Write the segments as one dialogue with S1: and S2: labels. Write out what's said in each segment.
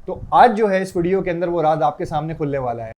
S1: तो आज जो है इस वीडियो के अंदर वो राज आपके सामने खुलने वाला है।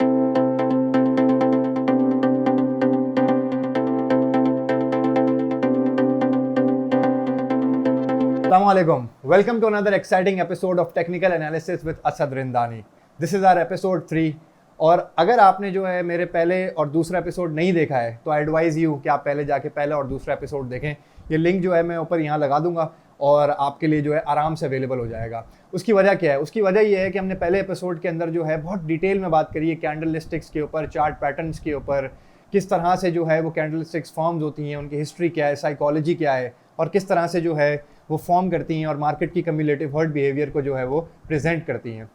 S1: Assalamualaikum. Welcome to another exciting episode of Technical Analysis with Asad Rindani. This is our episode 3. और अगर आपने जो है मेरे पहले और दूसरा एपिसोड नहीं देखा है तो आई एडवाइज़ यू कि आप पहले जाके पहला और दूसरा एपिसोड देखें। ये लिंक जो है मैं ऊपर यहाँ लगा दूंगा और आपके लिए जो है आराम से अवेलेबल हो जाएगा। उसकी वजह क्या है? उसकी वजह ये है कि हमने पहले एपिसोड के अंदर जो है बहुत डिटेल में बात करी है कैंडलस्टिक्स के ऊपर, चार्ट पैटर्न्स के ऊपर, किस तरह से जो है वो कैंडलस्टिक्स फॉर्म्स होती हैं, उनकी हिस्ट्री क्या है, साइकोलॉजी क्या है और किस तरह से जो है वो फॉर्म करती हैं और मार्केट की कम्युलेटिव हर्ट बिहेवियर को जो है वो प्रेजेंट करती हैं।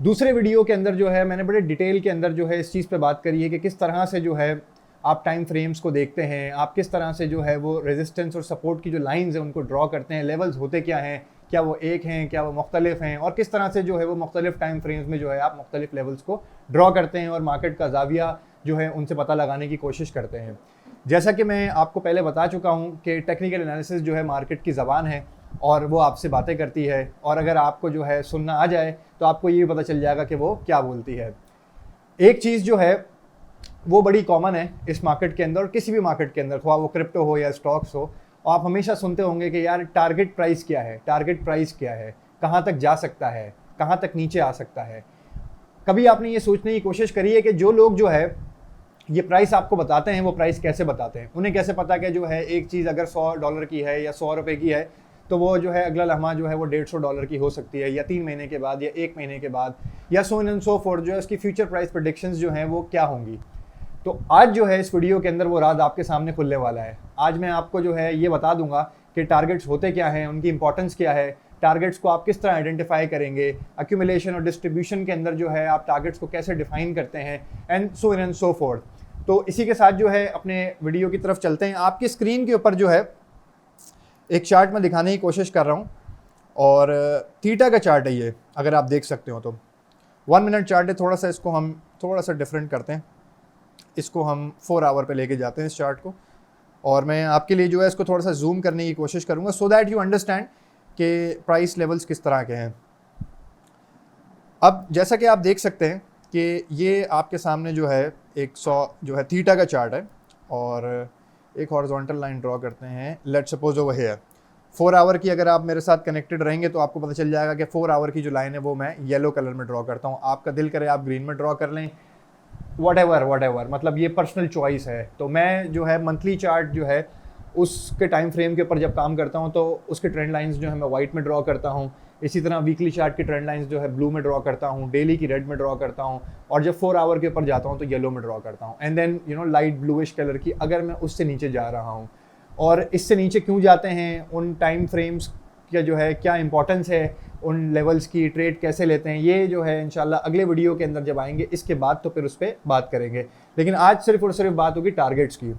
S1: दूसरे वीडियो के अंदर जो है मैंने बड़े डिटेल के अंदर जो है इस चीज़ पे बात करी है कि किस तरह से जो है आप टाइम फ्रेम्स को देखते हैं, आप किस तरह से जो है वो रेजिस्टेंस और सपोर्ट की जो लाइंस हैं उनको ड्रॉ करते हैं, लेवल्स होते क्या हैं, क्या वो एक हैं, क्या वो मुख्तलिफ हैं, और किस तरह से जो है वो मुख्तलिफ टाइम फ्रेम्स में जो है आप मुख्तलिफ लेवल्स को ड्रॉ करते हैं और मार्केट का जाविया जो है उनसे पता लगाने की कोशिश करते हैं। जैसा कि मैं आपको पहले बता चुका हूँ कि टेक्निकल एनालिसिस जो है मार्केट की ज़बान है और वो आपसे बातें करती है, और अगर आपको जो है सुनना आ जाए तो आपको ये पता चल जाएगा कि वो क्या बोलती है। एक चीज़ जो है वो बड़ी कॉमन है इस मार्केट के अंदर और किसी भी मार्केट के अंदर, ख्वाह वो क्रिप्टो हो या स्टॉक्स हो, आप हमेशा सुनते होंगे कि यार टारगेट प्राइस क्या है, टारगेट प्राइस क्या है, कहाँ तक जा सकता है, कहाँ तक नीचे आ सकता है। कभी आपने ये सोचने की कोशिश करी है कि जो लोग जो है ये प्राइस आपको बताते हैं वो प्राइस कैसे बताते हैं? उन्हें कैसे पता कि जो है एक चीज़ अगर $100 की है या $100 की है तो वो जो है अगला लम्हा जो है वो $150 की हो सकती है, या 3 महीने के बाद, या 1 महीने के बाद, या so on and so fourth, जो है उसकी फ्यूचर प्राइस प्रेडिक्शंस जो हैं वो क्या होंगी। तो आज जो है इस वीडियो के अंदर वो राज आपके सामने खुलने वाला है। आज मैं आपको जो है ये बता दूंगा कि टारगेट्स होते क्या हैं, उनकी इंपॉर्टेंस क्या है, टारगेट्स को आप किस तरह आइडेंटिफाई करेंगे, एक्यूमुलेशन और डिस्ट्रीब्यूशन के अंदर जो है आप टारगेट्स को कैसे डिफाइन करते हैं, एंड सो फोर्थ। तो इसी के साथ जो है अपने वीडियो की तरफ चलते हैं। आपकी स्क्रीन के ऊपर जो है एक चार्ट में दिखाने की कोशिश कर रहा हूँ और थीटा का चार्ट है ये, अगर आप देख सकते हो तो 1 मिनट चार्ट है। थोड़ा सा इसको हम थोड़ा सा डिफरेंट करते हैं, इसको हम 4 आवर पे लेके जाते हैं इस चार्ट को, और मैं आपके लिए जो है इसको थोड़ा सा जूम करने की कोशिश करूँगा सो दैट यू अंडरस्टैंड कि प्राइस लेवल्स किस तरह के हैं। अब जैसा कि आप देख सकते हैं कि ये आपके सामने जो है 100 जो है थीटा का चार्ट है, और एक हॉरिजॉन्टल लाइन ड्रॉ करते हैं। Let's suppose over here 4 hour की अगर आप मेरे साथ कनेक्टेड रहेंगे तो आपको पता चल जाएगा कि 4 आवर की जो लाइन है वो मैं येलो कलर में ड्रॉ करता हूँ। आपका दिल करे आप ग्रीन में ड्रॉ कर लें, वट एवर, मतलब ये पर्सनल चॉइस है। तो मैं जो है मंथली चार्ट जो है उसके टाइम फ्रेम के ऊपर जब काम करता हूँ तो उसके ट्रेंड लाइंस जो है मैं वाइट में ड्रॉ करता हूँ। इसी तरह वीकली चार्ट की ट्रेंड लाइंस जो है ब्लू में ड्रॉ करता हूँ, डेली की रेड में ड्रॉ करता हूँ, और जब 4 आवर के ऊपर जाता हूँ तो येलो में ड्रॉ करता हूँ, and then light bluish colour की अगर मैं उससे नीचे जा रहा हूँ। और इससे नीचे क्यों जाते हैं, उन टाइम फ्रेम्स का जो है क्या इंपॉर्टेंस है, उन लेवल्स की ट्रेड कैसे लेते हैं, ये जो है इंशाल्लाह अगले वीडियो के अंदर जब आएंगे इसके बाद तो फिर उस पर बात करेंगे। लेकिन आज सिर्फ और सिर्फ बात होगी टारगेट्स की।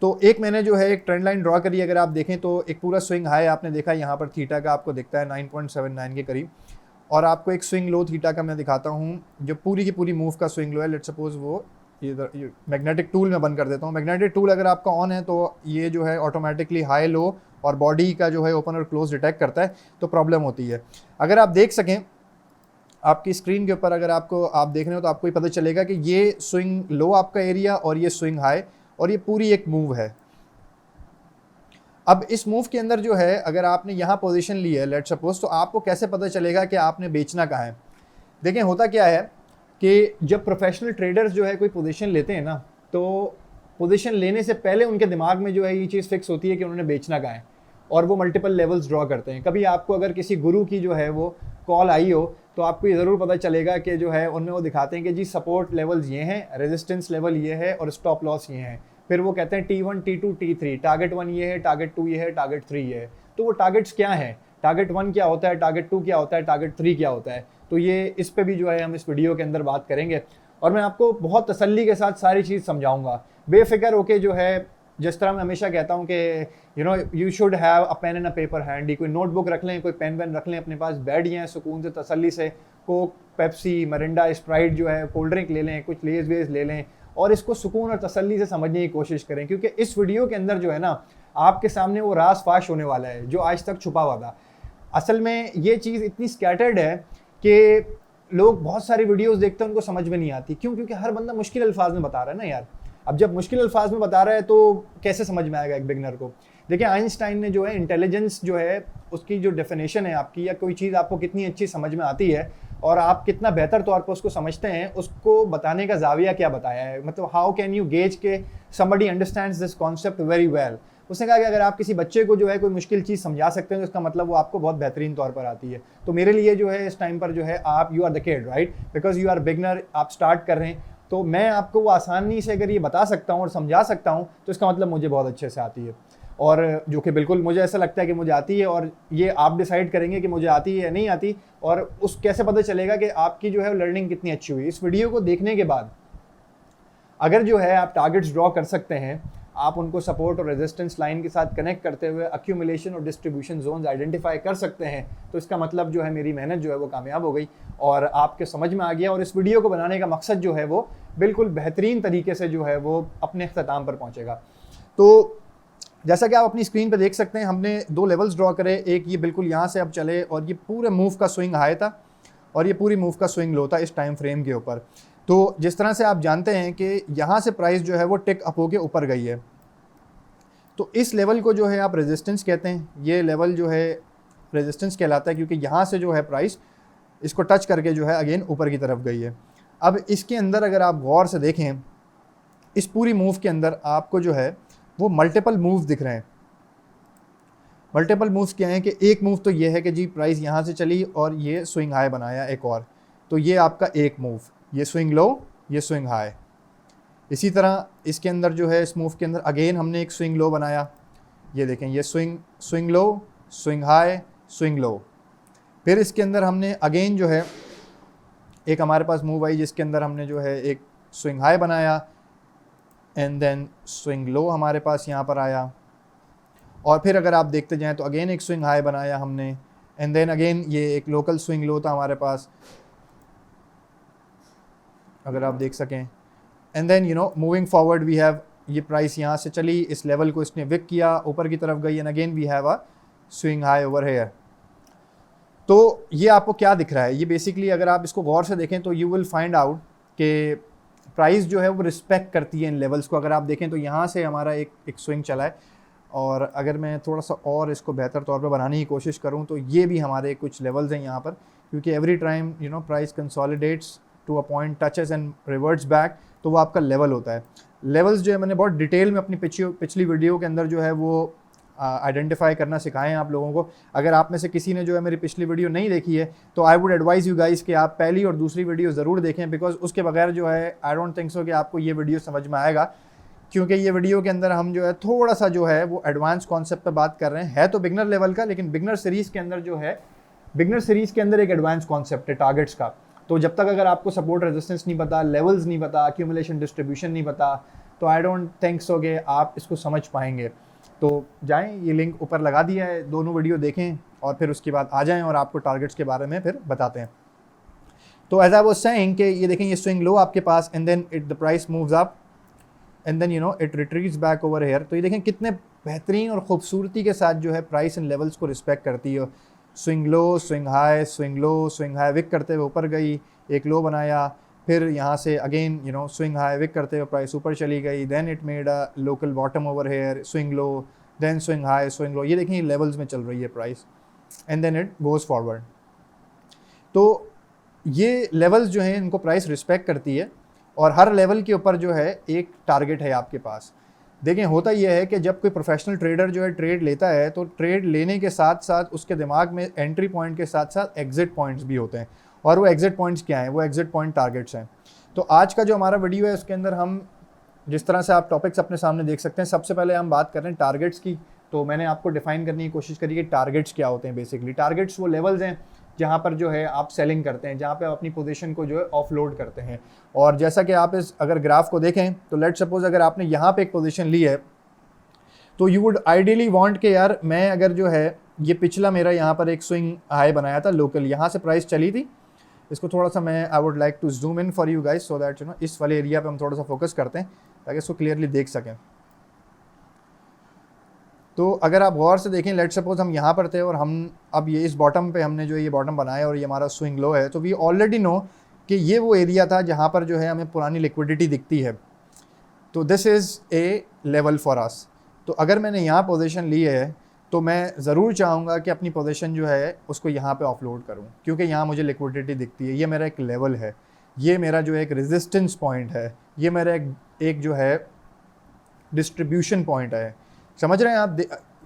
S1: तो एक मैंने जो है एक ट्रेंड लाइन ड्रॉ करी, अगर आप देखें तो एक पूरा स्विंग हाई आपने देखा यहाँ पर थीटा का आपको दिखता है 9.79 के करीब, और आपको एक स्विंग लो थीटा का मैं दिखाता हूँ जो पूरी की पूरी मूव का स्विंग लो है। लेट्स सपोज वो इधर मैग्नेटिक टूल में बंद कर देता हूँ। मैग्नेटिक टूल अगर आपका ऑन है तो ये जो है ऑटोमेटिकली हाई लो और बॉडी का जो है ओपन और क्लोज डिटेक्ट करता है, तो प्रॉब्लम होती है। अगर आप देख सकें आपकी स्क्रीन के ऊपर, अगर आपको आप देख रहे हो तो आपको ही पता चलेगा कि ये स्विंग लो आपका एरिया और ये स्विंग हाई, और ये पूरी एक मूव है। अब इस मूव के अंदर जो है अगर आपने यहाँ पोजीशन ली है लेट्स सपोज, तो आपको कैसे पता चलेगा कि आपने बेचना कहाँ है? देखें होता क्या है कि जब प्रोफेशनल ट्रेडर्स जो है कोई पोजीशन लेते हैं ना, तो पोजीशन लेने से पहले उनके दिमाग में जो है ये चीज़ फिक्स होती है कि उन्होंने बेचना कहाँ है, और वो मल्टीपल लेवल्स ड्रॉ करते हैं। कभी आपको अगर किसी गुरु की जो है वो कॉल आई हो तो आपको ये ज़रूर पता चलेगा कि जो है उनमें वो दिखाते हैं कि जी सपोर्ट लेवल्स ये हैं, रेजिस्टेंस लेवल ये है और स्टॉप लॉस ये हैं। फिर वो कहते हैं T1, T2, T3, टारगेट 1 ये है, टारगेट 2 ये है, टारगेट 3 ये है। तो वो टारगेट्स क्या हैं, टारगेट 1 क्या होता है, टारगेट 2 क्या होता है, टारगेट 3 क्या होता है, तो ये इस पे भी जो है हम इस वीडियो के अंदर बात करेंगे, और मैं आपको बहुत तसल्ली के साथ सारी चीज़ समझाऊंगा। बेफिक्र होके जो है, जिस तरह मैं हमेशा कहता हूँ कि you should have a pen and a paper handy, कोई नोटबुक रख लें, कोई पेन वेन रख लें अपने पास, बैठ जाएं सुकून से तसल्ली से, कोक, पेप्सी, मरिंडा, स्प्राइट जो है कोल्ड ड्रिंक ले लें, कुछ लेज वेज ले लें, और इसको सुकून और तसल्ली से समझने की कोशिश करें, क्योंकि इस वीडियो के अंदर जो है ना आपके सामने वो राज फाश होने वाला है जो आज तक छुपा हुआ था। असल में ये चीज़ इतनी स्कैटर्ड है कि लोग बहुत सारी वीडियोस देखते हैं, उनको समझ में नहीं आती। क्यों? क्योंकि हर बंदा मुश्किल अल्फाज में बता रहा है ना यार। अब जब मुश्किल अल्फाज में बता रहा है तो कैसे समझ में आएगा एक बिगनर को? देखिए, आइंस्टाइन ने जो है इंटेलिजेंस जो है उसकी जो डेफिनेशन है आपकी, या कोई चीज़ आपको कितनी अच्छी समझ में आती है और आप कितना बेहतर तौर पर उसको समझते हैं, उसको बताने का जाविया क्या बताया है। मतलब हाउ कैन यू गेज के somebody understands this concept very well. उसने कहा कि अगर आप किसी बच्चे को जो है कोई मुश्किल चीज़ समझा सकते हैं तो इसका मतलब वो आपको बहुत बेहतरीन तौर पर आती है। तो मेरे लिए जो है इस टाइम पर जो है आप you are the kid, right, because you are beginner, आप स्टार्ट कर रहे हैं, तो मैं आपको वो आसानी से अगर ये बता सकता हूँ और समझा सकता हूँ तो इसका मतलब मुझे बहुत अच्छे से आती है। और जो कि बिल्कुल मुझे ऐसा लगता है कि मुझे आती है, और ये आप डिसाइड करेंगे कि मुझे आती है या नहीं आती, और उस कैसे पता चलेगा कि आपकी जो है लर्निंग कितनी अच्छी हुई। इस वीडियो को देखने के बाद अगर जो है आप टारगेट्स ड्रॉ कर सकते हैं, आप उनको सपोर्ट और रेजिस्टेंस लाइन के साथ कनेक्ट करते हुए अक्यूमुलेशन और डिस्ट्रीब्यूशन जोन्स आइडेंटिफाई कर सकते हैं, तो इसका मतलब जो है मेरी मेहनत जो है वो कामयाब हो गई और आपके समझ में आ गया। और इस वीडियो को बनाने का मकसद जो है वो बिल्कुल बेहतरीन तरीके से जो है वो अपने अख्ताम पर पहुंचेगा। तो जैसा कि आप अपनी स्क्रीन पे देख सकते हैं, हमने 2 लेवल्स ड्रॉ करे। एक ये बिल्कुल यहाँ से अब चले और ये पूरे मूव का स्विंग हाई था और ये पूरी मूव का स्विंग लो था इस टाइम फ्रेम के ऊपर। तो जिस तरह से आप जानते हैं कि यहाँ से प्राइस जो है वो टिक अप होके ऊपर गई है, तो इस लेवल को जो है आप रेजिस्टेंस कहते हैं। ये लेवल जो है रेजिस्टेंस कहलाता है क्योंकि यहाँ से जो है प्राइस इसको टच करके जो है अगेन ऊपर की तरफ गई है। अब इसके अंदर अगर आप गौर से देखें, इस पूरी मूव के अंदर आपको जो है वो मल्टीपल मूव्स दिख रहे हैं। मल्टीपल मूव्स क्या हैं कि एक मूव तो ये है कि जी प्राइस यहाँ से चली और ये स्विंग हाई बनाया एक और, तो ये आपका एक मूव, ये स्विंग लो, ये स्विंग हाई। इसी तरह इसके अंदर जो है इस मूव के अंदर अगेन हमने एक स्विंग लो बनाया, ये देखें, ये swing low, swing high, swing लो। फिर इसके अंदर हमने अगेन जो है एक हमारे पास मूव आई जिसके अंदर हमने जो है एक स्विंग हाई बनाया एंड देन स्विंग लो हमारे पास यहाँ पर आया। और फिर अगर आप देखते जाएं तो अगेन एक स्विंग हाई बनाया हमने एंड देन अगेन ये एक लोकल स्विंग लो था हमारे पास, अगर आप देख सकें। And then you know moving forward we have, ये प्राइस यहाँ से चली, इस लेवल को इसने विक किया, ऊपर की तरफ गई and again we have a swing high over here. तो ये आपको क्या दिख रहा है? ये बेसिकली अगर आप इसको गौर से देखें तो यू विल फाइंड आउट कि प्राइस जो है वो रिस्पेक्ट करती है इन लेवल्स को। अगर आप देखें तो यहाँ से हमारा एक स्विंग चला है, और अगर मैं थोड़ा सा और इसको बेहतर तौर पे बनाने की कोशिश करूँ तो ये भी हमारे कुछ लेवल्स हैं यहाँ पर, क्योंकि every time you know price consolidates to a point, touches and reverts back, तो वो आपका लेवल होता है। लेवल्स जो है मैंने बहुत डिटेल में अपनी पिछली वीडियो के अंदर जो है वो आइडेंटिफाई करना सिखाए हैं आप लोगों को। अगर आप में से किसी ने जो है मेरी पिछली वीडियो नहीं देखी है तो I would advise you guys कि आप पहली और दूसरी वीडियो ज़रूर देखें, बिकॉज उसके बगैर जो है आई डोंट थिंक सो कि आपको ये वीडियो समझ में आएगा, क्योंकि ये वीडियो के अंदर हम जो है थोड़ा सा जो है वो एडवांस कॉन्सेप्ट पे बात कर रहे हैं। है तो बिगनर लेवल का, लेकिन बिगनर सीरीज़ के अंदर जो है, बिगनर सीरीज़ के अंदर एक एडवांस कॉन्सेप्ट है टारगेट्स का। तो जब तक अगर आपको सपोर्ट रेजिस्टेंस नहीं पता, लेवल्स नहीं पता, एक्यूमुलेशन डिस्ट्रीब्यूशन नहीं पता, तो आई डोंट थिंक सो कि आप इसको समझ पाएंगे। तो जाएं, ये लिंक ऊपर लगा दिया है, दोनों वीडियो देखें और फिर उसके बाद आ जाएं और आपको टारगेट्स के बारे में फिर बताते हैं। तो एज आई वाज सेइंग कि ये देखें, ये स्विंग लो आपके पास and then the price moves up and then you know it retrieves back over here. तो ये देखें कितने बेहतरीन और खूबसूरती के साथ जो है प्राइस इन लेवल्स को रिस्पेक्ट करती है। Swing low, swing high, swing low, swing high, wick करते हुए ऊपर गई, एक लो बनाया, फिर यहाँ से again you know swing high, wick करते हुए प्राइस ऊपर चली गई, then it made a local bottom over here, swing low, then swing high, swing low. ये देखें ये लेवल्स में चल रही है price and then it goes forward. तो ये लेवल्स जो हैं इनको प्राइस रिस्पेक्ट करती है और हर लेवल के ऊपर जो है एक टारगेट है आपके पास। देखें, होता यह है कि जब कोई प्रोफेशनल ट्रेडर जो है ट्रेड लेता है तो ट्रेड लेने के साथ साथ उसके दिमाग में एंट्री पॉइंट के साथ साथ एग्जिट पॉइंट्स भी होते हैं, और वो एग्जिट पॉइंट्स क्या हैं? वो एग्जिट पॉइंट टारगेट्स हैं। तो आज का जो हमारा वीडियो है उसके अंदर हम जिस तरह से आप टॉपिक्स अपने सामने देख सकते हैं, सबसे पहले हम बात कर रहे हैं टारगेट्स की। तो मैंने आपको डिफाइन करने की कोशिश करी कि टारगेट्स क्या होते हैं। बेसिकली टारगेट्स वो लेवल्स हैं जहाँ पर जो है आप सेलिंग करते हैं, जहाँ पे आप अपनी पोजीशन को जो है ऑफलोड करते हैं। और जैसा कि आप इस अगर ग्राफ को देखें तो लेट सपोज अगर आपने यहाँ पे एक पोजीशन ली है तो यू वुड आइडियली वांट के यार मैं अगर जो है ये पिछला मेरा यहाँ पर एक स्विंग हाई बनाया था लोकल, यहाँ से प्राइस चली थी, इसको थोड़ा सा मैं I would like to zoom in for you guys so that you know इस वाले एरिया पे हम थोड़ा सा फोकस करते हैं ताकि इसको क्लियरली देख सकें। तो अगर आप गौर से देखें, लेट्स सपोज हम यहाँ पर थे और हम अब ये इस बॉटम पे हमने जो ये बॉटम बनाया और ये हमारा स्विंग लो है, तो वी ऑलरेडी नो कि ये वो एरिया था जहाँ पर जो है हमें पुरानी लिक्विडिटी दिखती है। तो this is A level for us. तो अगर मैंने यहाँ पोजीशन ली है तो मैं ज़रूर चाहूँगा कि अपनी पोजीशन जो है उसको यहाँ पे ऑफलोड करूँ, क्योंकि यहाँ मुझे लिक्विडिटी दिखती है। ये मेरा एक लेवल है, ये मेरा जो एक रेजिस्टेंस पॉइंट है, ये मेरा एक जो है डिस्ट्रीब्यूशन पॉइंट है। समझ रहे हैं आप?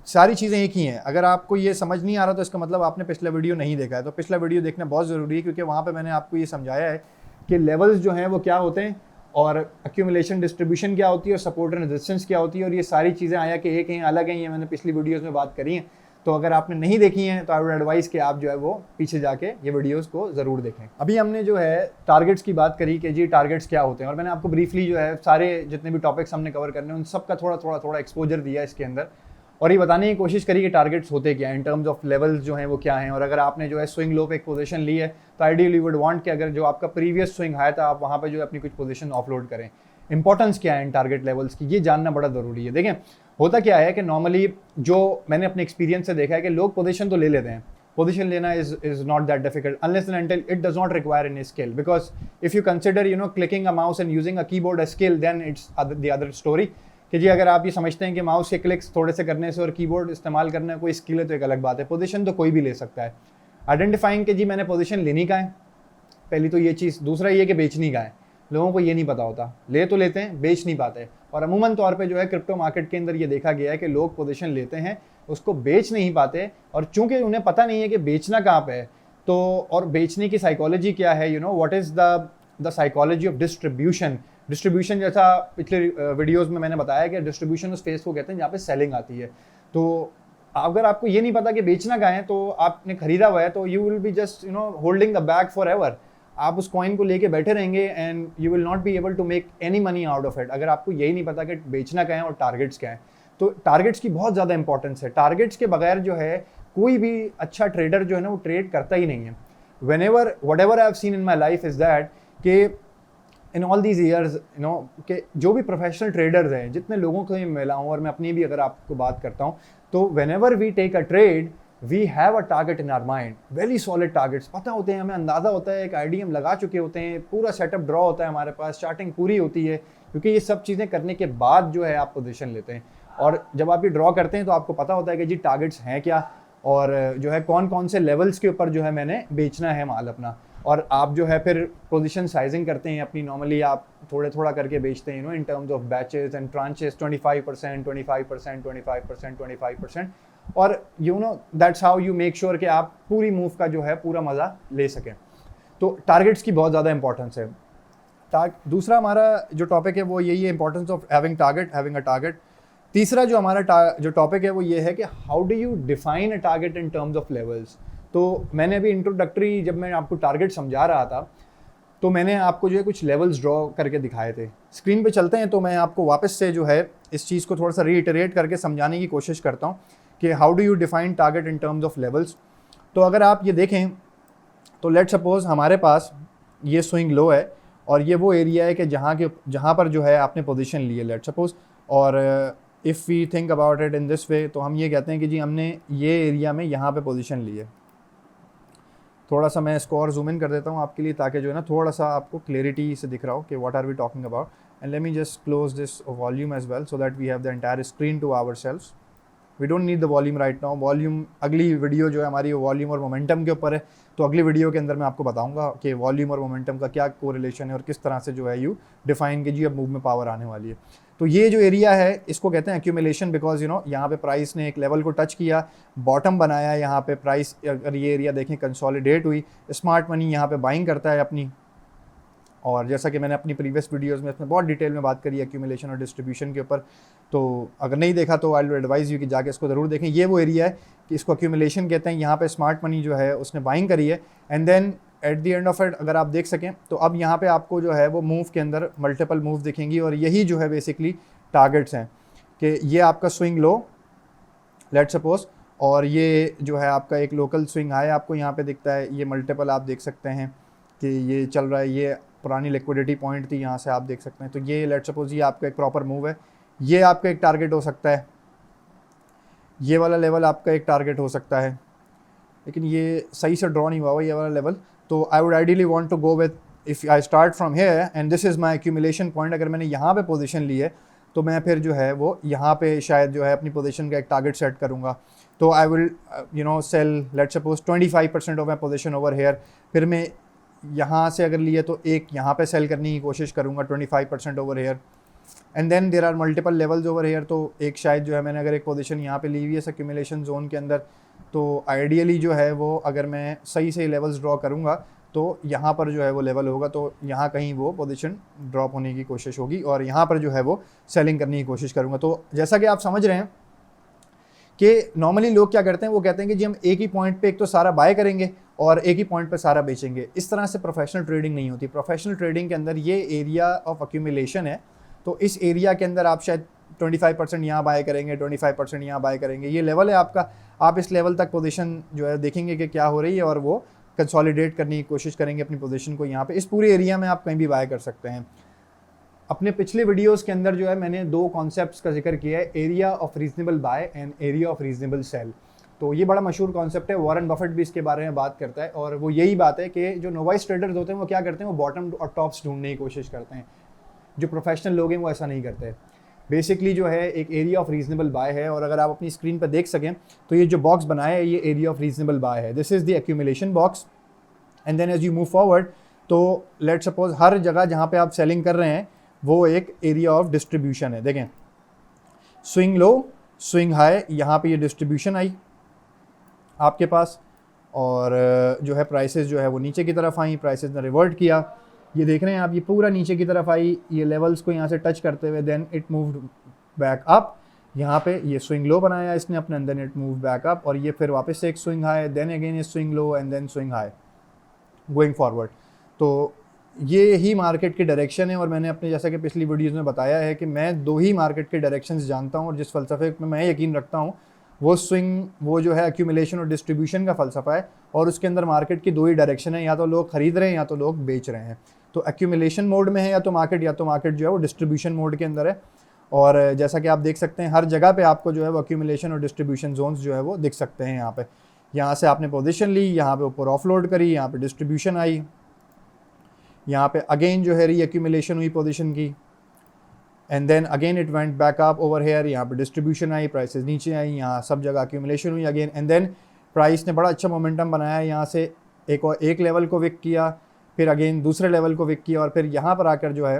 S1: सारी चीज़ें एक ही हैं। अगर आपको ये समझ नहीं आ रहा तो इसका मतलब आपने पिछला वीडियो नहीं देखा है। तो पिछला वीडियो देखना बहुत ज़रूरी है, क्योंकि वहाँ पे मैंने आपको ये समझाया है कि लेवल्स जो हैं वो क्या होते हैं और एक्यूमुलेशन डिस्ट्रीब्यूशन क्या होती है और सपोर्ट एंड रेजिस्टेंस क्या होती है, और ये सारी चीज़ें आया कि एक हैं अलग हैं, ये मैंने पिछली वीडियोज़ में बात करी हैं। तो अगर आपने नहीं देखी हैं तो आई वुड एडवाइस कि आप जो है वो पीछे जाके ये वीडियोस को ज़रूर देखें। अभी हमने जो है टारगेट्स की बात करी कि जी टारगेट्स क्या होते हैं, और मैंने आपको ब्रीफली जो है सारे जितने भी टॉपिक्स हमने कवर करने हैं उन सब का थोड़ा एक्सपोजर दिया इसके अंदर, और ये बताने की कोशिश करी कि टारगेट्स होते क्या हैं इन टर्म्स ऑफ लेवल्स जो हैं वो क्या हैं। और अगर आपने जो है स्विंग लो पे एक पोजीशन ली है तो आइडियली वुड वांट कि अगर जो आपका प्रीवियस स्विंग आया था आप वहाँ पे जो है अपनी कुछ पोजीशन ऑफलोड करें। इंपॉर्टेंस क्या है इन टारगेट लेवल्स की, ये जानना बड़ा ज़रूरी है। देखें होता क्या है कि नॉर्मली जो मैंने अपने एक्सपीरियंस से देखा है कि लोग पोजीशन तो ले लेते हैं, पोजीशन लेना is not that difficult unless and until it does not require any skill, because if you consider clicking a mouse and using a keyboard a skill, then it's the other story. कि जी अगर आप ये समझते हैं कि mouse के clicks थोड़े से करने से और कीबोर्ड इस्तेमाल करना कोई स्किल है तो एक अलग बात है। पोजीशन तो कोई भी ले सकता है। आइडेंटिफाइंग कि जी मैंने पोजीशन लेनी का है, पहली तो ये चीज़। दूसरा ये कि बेचनी का है, लोगों को ये नहीं पता होता, ले तो लेते हैं बेच नहीं पाते। और अमूमन तौर पे जो है क्रिप्टो मार्केट के अंदर ये देखा गया है कि लोग पोजीशन लेते हैं उसको बेच नहीं पाते, और चूंकि उन्हें पता नहीं है कि बेचना कहाँ पे है, तो और बेचने की साइकोलॉजी क्या है, what is the psychology of distribution. Distribution जैसा पिछले वीडियोज़ में मैंने बताया कि डिस्ट्रीब्यूशन उस फेस को कहते हैं जहाँ पे सेलिंग आती है। तो अगर आपको ये नहीं पता कि बेचना कहाँ है तो आपने खरीदा हुआ है तो you will be just holding the bag forever. आप उस कॉइन को लेके बैठे रहेंगे and you will not be able to make any money out of it, अगर आपको यही नहीं पता कि बेचना क्या है और टारगेट्स क्या है। तो टारगेट्स की बहुत ज़्यादा इंपॉर्टेंस है। टारगेट्स के बगैर जो है कोई भी अच्छा ट्रेडर जो है ना वो ट्रेड करता ही नहीं है। When ever what ever I have seen in my life is that कि इन ऑल दीज ईयर्स कि जो भी प्रोफेशनल ट्रेडर्स हैं, जितने लोगों को मैं मिला हूँ और मैं अपनी भी अगर आपको बात करता हूँ, तो whenever we take a trade we have a target in our mind, very solid targets पता होते हैं, हमें अंदाज़ा होता है, एक आईडी हम लगा चुके होते हैं, पूरा सेटअप ड्रॉ होता है हमारे पास, चार्टिंग पूरी होती है, क्योंकि ये सब चीज़ें करने के बाद जो है आप पोजीशन लेते हैं। और जब आप ये ड्रॉ करते हैं तो आपको पता होता है कि जी टारगेट्स हैं क्या, और जो है कौन कौन से लेवल्स के ऊपर जो है मैंने बेचना है माल अपना। और आप जो है फिर पोजीशन साइजिंग करते हैं अपनी, नॉर्मली आप थोड़ा करके बेचते हैं इन terms of batches and tranches, 25%, 25%, 25%, 25%, और that's how you make sure कि आप पूरी मूव का जो है पूरा मज़ा ले सकें। तो टारगेट्स की बहुत ज़्यादा इंपॉर्टेंस है। दूसरा हमारा जो टॉपिक है वो यही है, importance of having a target. तीसरा जो हमारा जो टॉपिक है वो ये है कि how do you define a target in terms of levels. तो मैंने अभी इंट्रोडक्टरी जब मैं आपको टारगेट समझा रहा था तो मैंने आपको जो है कुछ लेवल्स ड्रॉ करके दिखाए थे। स्क्रीन पे चलते हैं तो मैं आपको वापस से जो है इस चीज़ को थोड़ा सा रीइटरेट करके समझाने की कोशिश करता हूँ कि how do you define target in terms of levels. तो अगर आप ये देखें तो लेट सपोज हमारे पास ये स्विंग लो है और ये वो एरिया है कि जहाँ पर जो है आपने पोजीशन ली है लेट सपोज, और if we think about it in this way तो हम ये कहते हैं कि जी हमने ये एरिया में यहाँ पे पोजीशन ली है। थोड़ा सा मैं इसको और जूम इन कर देता हूँ आपके लिए ताकि जो है ना थोड़ा सा आपको क्लैरिटी से दिख रहा हो कि what are we talking about. And let me just close this volume as well so that we have the entire screen to ourselves. We don't need the volume right now. Volume अगली video जो है हमारी volume और momentum के ऊपर है, तो अगली वीडियो के अंदर मैं आपको बताऊंगा कि वॉल्यूम और मोमेंटम का क्या कोरिलेशन है और किस तरह से जो है यू डिफाइन की जी अब मूव में पावर आने वाली है। तो ये जो एरिया है इसको कहते हैं एक्यूमुलेशन, बिकॉज यहाँ पे प्राइस ने एक लेवल को टच किया, बॉटम बनाया, यहाँ पे प्राइस अगर ये एरिया देखें कंसोलिडेट हुई, स्मार्ट मनी यहाँ पे बाइंग करता है अपनी। और जैसा कि मैंने अपनी प्रीवियस वीडियोस में इसमें बहुत डिटेल में बात करी है एक्यूमुलेशन और डिस्ट्रीब्यूशन के ऊपर, तो अगर नहीं देखा तो आई विल एडवाइज यू कि जाके इसको ज़रूर देखें। ये वो एरिया है कि इसको एक्यूमुलेशन कहते हैं। यहाँ पे स्मार्ट मनी जो है उसने बाइंग करी है and then at the end of it अगर आप देख सकें तो अब यहाँ पे आपको जो है वो मूव के अंदर मल्टीपल मूव दिखेंगी, और यही जो है बेसिकली टारगेट्स हैं कि ये आपका स्विंग लो लेट सपोज, और ये जो है आपका एक लोकल स्विंग हाई आपको यहाँ पे दिखता है। ये मल्टीपल आप देख सकते हैं कि ये चल रहा है, ये पुरानी लिक्विडिटी पॉइंट थी, यहाँ से आप देख सकते हैं। तो ये लेट सपोज ये आपका एक प्रॉपर मूव है, ये आपका एक टारगेट हो सकता है। ये वाला लेवल आपका एक टारगेट हो सकता है, लेकिन ये सही से ड्रॉ नहीं हुआ ये वाला लेवल। तो I would ideally want to go with, if I start from here and this is my accumulation point, अगर मैंने यहाँ पे पोजीशन ली है तो मैं फिर जो है वो यहाँ पे शायद जो है अपनी पोजीशन का एक टारगेट सेट करूँगा। तो I will sell let suppose 25% of my position over here, फिर मैं यहाँ से अगर लिए तो एक यहाँ पे सेल करने की कोशिश करूँगा 25% over here, and then there are multiple levels over here. तो एक शायद जो है मैंने अगर एक पोजीशन यहाँ पे ली हुई है इस एक्यूमुलेशन जोन के अंदर, तो आइडियली जो है वो अगर मैं सही सही लेवल्स ड्रॉ करूँगा तो यहाँ पर जो है वो लेवल होगा, तो यहाँ कहीं वो पोजीशन ड्रॉप होने की कोशिश होगी और यहाँ पर जो है वो सेलिंग करने की कोशिश करूँगा। तो जैसा कि आप समझ रहे हैं कि नॉर्मली लोग क्या करते हैं, वो कहते हैं कि जी हम एक ही पॉइंट पे एक तो सारा बाय करेंगे और एक ही पॉइंट पे सारा बेचेंगे। इस तरह से प्रोफेशनल ट्रेडिंग नहीं होती। प्रोफेशनल ट्रेडिंग के अंदर ये एरिया ऑफ एक्यूमुलेशन है, तो इस एरिया के अंदर आप शायद 25% यहाँ बाय करेंगे, 25% यहाँ बाय करेंगे, ये लेवल है आपका। आप इस लेवल तक पोजीशन जो है देखेंगे कि क्या हो रही है और वो कंसोलिडेट करने की कोशिश करेंगे अपनी पोजीशन को। यहाँ पे इस पूरे एरिया में आप कहीं भी बाय कर सकते हैं। अपने पिछले वीडियोस के अंदर जो है मैंने दो कॉन्सेप्ट्स का जिक्र किया है, area of reasonable buy and area of reasonable sell. तो ये बड़ा मशहूर कॉन्सेप्ट है, वॉरेन बफेट भी इसके बारे में बात करता है, और वो यही बात है कि जो नोवाइस ट्रेडर्स होते हैं वो क्या करते हैं, वो बॉटम और टॉप्स ढूंढने की कोशिश करते हैं। जो प्रोफेशनल लोग हैं वो ऐसा नहीं करते। बेसिकली जो है एक एरिया ऑफ रीजनेबल बाय है, और अगर आप अपनी स्क्रीन पर देख सकें तो ये जो बॉक्स बनाया है ये एरिया ऑफ रीजनेबल बाय है। This is the accumulation box, and then as you move forward तो लेट सपोज हर जगह जहाँ पे आप सेलिंग कर रहे हैं वो एक एरिया ऑफ डिस्ट्रीब्यूशन है। देखें, स्विंग लो, स्विंग हाई, यहाँ पे ये डिस्ट्रीब्यूशन आई आपके पास, और जो है प्राइसेस जो है वो नीचे की तरफ आई, प्राइसेस ने रिवर्ट किया। ये देख रहे हैं आप, ये पूरा नीचे की तरफ आई, ये लेवल्स को यहाँ से टच करते हुए then it moved back up. यहाँ पे ये स्विंग लो बनाया इसने अपने अंदर, इट मूव बैक अप, और ये फिर वापस से एक स्विंग हाई, देन अगेन ये swing low and then swing high going forward. तो ये ही मार्केट की डायरेक्शन है, और मैंने अपने जैसा कि पिछली वीडियोस में बताया है कि मैं दो ही मार्केट के डायरेक्शंस जानता हूँ, और जिस फ़लसफ़े में मैं यकीन रखता हूँ वो स्विंग, वो जो है एक्यूमुलेशन और डिस्ट्रीब्यूशन का फ़लसफ़ा है, और उसके अंदर मार्केट की दो ही डायरेक्शन है, या तो लोग खरीद रहे हैं या तो लोग बेच रहे हैं। तो एक्यूमुलेशन मोड में है या तो मार्केट जो है वो डिस्ट्रीब्यूशन मोड के अंदर है। और जैसा कि आप देख सकते हैं हर जगह पे आपको जो है वो एक्यूमुलेशन और डिस्ट्रीब्यूशन जोन्स जो है वो दिख सकते हैं। यहाँ से आपने पोजीशन ली, यहाँ पे ऊपर ऑफलोड करी, यहाँ पे डिस्ट्रीब्यूशन आई, यहाँ पे अगेन जो है री एक्यूमुलेशन हुई पोजीशन की, and then again it went back up over here, यहाँ पे डिस्ट्रीब्यूशन आई, प्राइसेस नीचे आई, यहाँ सब जगह एक्यूमुलेशन हुई अगेन, एंड देन प्राइस ने बड़ा अच्छा मोमेंटम बनाया, यहाँ से एक लेवल को विक किया, फिर अगेन दूसरे लेवल को विक किया, और फिर यहाँ पर आकर जो है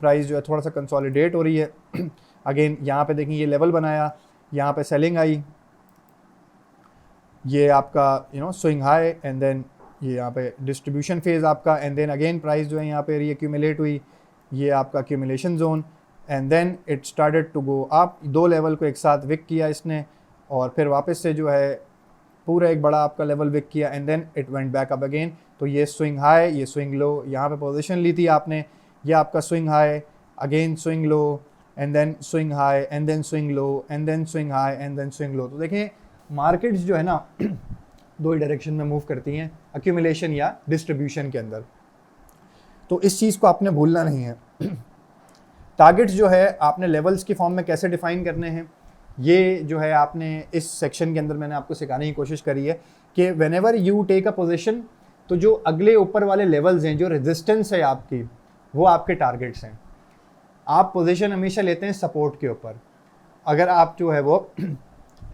S1: प्राइस जो है थोड़ा सा कंसोलिडेट हो रही है। अगेन यहाँ पे देखें ये लेवल बनाया, यहाँ पे सेलिंग आई, ये आपका स्विंग हाई, एंड देन ये यहाँ पे डिस्ट्रीब्यूशन फेज़ आपका, एंड देन अगेन प्राइस जो है यहाँ पे रीएक्यूमुलेट हुई, ये आपका accumulation zone, and then it started to go up. दो लेवल को एक साथ विक किया इसने, और फिर वापस से जो है पूरा एक बड़ा आपका लेवल विक किया, and then it went back up again. तो ये स्विंग हाई, ये स्विंग लो, यहाँ पे पोजीशन ली थी आपने, ये आपका swing high, again swing low, and then swing high, and then swing low, and then swing high, and then swing low. तो देखें मार्केट्स जो है ना दो ही डायरेक्शन में मूव करती हैं, एक्यूमुलेशन या डिस्ट्रीब्यूशन के अंदर। तो इस चीज़ को आपने भूलना नहीं है। टारगेट्स जो है आपने लेवल्स की फॉर्म में कैसे डिफाइन करने हैं, ये जो है आपने इस सेक्शन के अंदर मैंने आपको सिखाने की कोशिश करी है कि whenever you take a position, तो जो अगले ऊपर वाले लेवल्स हैं, जो रेजिस्टेंस है आपकी, वो आपके टारगेट्स हैं। आप पोजीशन हमेशा लेते हैं सपोर्ट के ऊपर। अगर आप जो है वो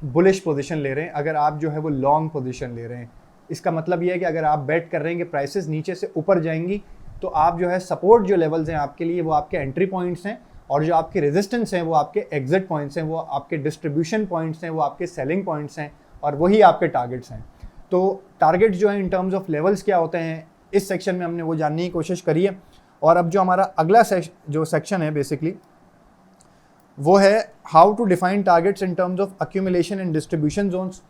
S1: बुलिश पोजीशन ले रहे हैं, अगर आप जो है वो लॉन्ग पोजीशन ले रहे हैं, इसका मतलब ये है कि अगर आप बेट कर रहे हैं कि प्राइसेस नीचे से ऊपर जाएंगी, तो आप जो है सपोर्ट जो लेवल्स हैं आपके लिए वो आपके एंट्री पॉइंट्स हैं, और जो आपके रेजिस्टेंस हैं वो आपके एग्जिट पॉइंट्स हैं, वो आपके डिस्ट्रीब्यूशन पॉइंट्स हैं, वो आपके सेलिंग पॉइंट्स हैं, और वही आपके टारगेट्स हैं। तो टारगेट्स जो है इन टर्म्स ऑफ लेवल्स क्या होते हैं, इस सेक्शन में हमने वो जानने की कोशिश करी है। और अब जो हमारा अगला जो सेक्शन है बेसिकली वो है how to define targets in terms of accumulation and distribution zones.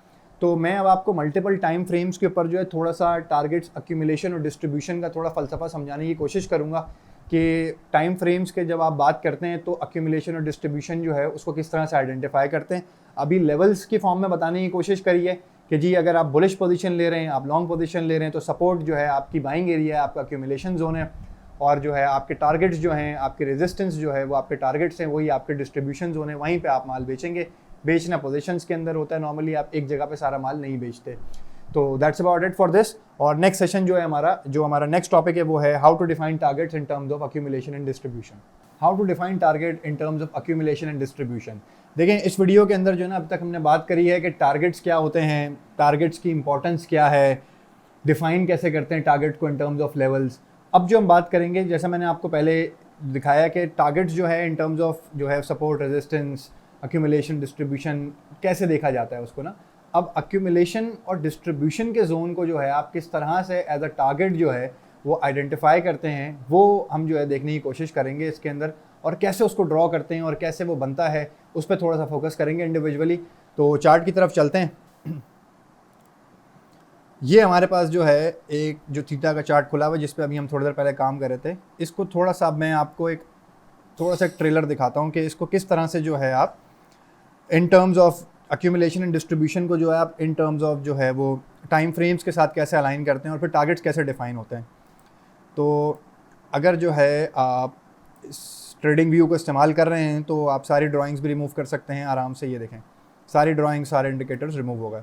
S1: तो मैं अब आपको मल्टीपल टाइम फ्रेम्स के ऊपर जो है थोड़ा सा टारगेट्स, एक्यूमुलेशन और डिस्ट्रीब्यूशन का थोड़ा फ़लसफ़ा समझाने की कोशिश करूँगा कि टाइम फ्रेम्स के जब आप बात करते हैं तो एक्यूमुलेशन और डिस्ट्रीब्यूशन जो है उसको किस तरह से आइडेंटिफाई करते हैं। अभी लेवल्स की फॉर्म में बताने की कोशिश करी है कि जी अगर आप बुलिश पोजीशन ले रहे हैं, आप लॉन्ग पोजीशन ले रहे हैं, तो सपोर्ट जो है आपकी बाइंग एरिया है, आपका एक्यूमुलेशन जोन है, और जो है आपके टारगेट्स जो हैं, आपके रेजिस्टेंस जो है वो आपके टारगेट्स हैं, वही आपके डिस्ट्रीब्यूशन जोन है, वहीं पे आप माल बेचेंगे। बेचना पोजीशंस के अंदर होता है, नॉर्मली आप एक जगह पे सारा माल नहीं बेचते। तो that's about it for this. और नेक्स्ट सेशन जो है हमारा नेक्स्ट टॉपिक है वो है how to define targets in terms of accumulation and distribution. How to define target in terms of accumulation and distribution. देखें, इस वीडियो के अंदर जो है ना अब तक हमने बात करी है कि टारगेट्स क्या होते हैं, टारगेट्स की इंपॉर्टेंस क्या है, डिफाइन कैसे करते हैं टारगेट को इन टर्म्स ऑफ लेवल्स। अब जो हम बात करेंगे, जैसा मैंने आपको पहले दिखाया कि टारगेट्स जो है इन टर्म्स ऑफ जो है सपोर्ट, रेजिस्टेंस, अक्यूमुलेशन, डिस्ट्रीब्यूशन कैसे देखा जाता है उसको ना। अब अक्यूमुलेशन और डिस्ट्रीब्यूशन के जोन को जो है आप किस तरह से एज अ टारगेट जो है वो आइडेंटिफाई करते हैं, वो हम जो है देखने की कोशिश करेंगे इसके अंदर, और कैसे उसको ड्रॉ करते हैं और कैसे वो बनता है उस पर थोड़ा सा फोकस करेंगे इंडिविजुअली। तो चार्ट की तरफ चलते हैं। ये हमारे पास जो है एक जो थीटा का चार्ट खुला हुआ है जिस पे अभी हम थोड़ी देर पहले काम कर रहे थे। इसको थोड़ा सा मैं आपको एक थोड़ा सा ट्रेलर दिखाता हूँ कि इसको किस तरह से जो है आप इन terms of accumulation and distribution को जो है आप इन टर्म्स ऑफ जो है वो टाइम फ्रेम्स के साथ कैसे अलाइन करते हैं और फिर टारगेट्स कैसे डिफाइन होते हैं। तो अगर जो है आप इस ट्रेडिंग व्यू को इस्तेमाल कर रहे हैं तो आप सारी ड्राइंग्स भी रिमूव कर सकते हैं आराम से। ये देखें, सारी ड्राइंग्स, सारे इंडिकेटर्स रिमूव हो गए।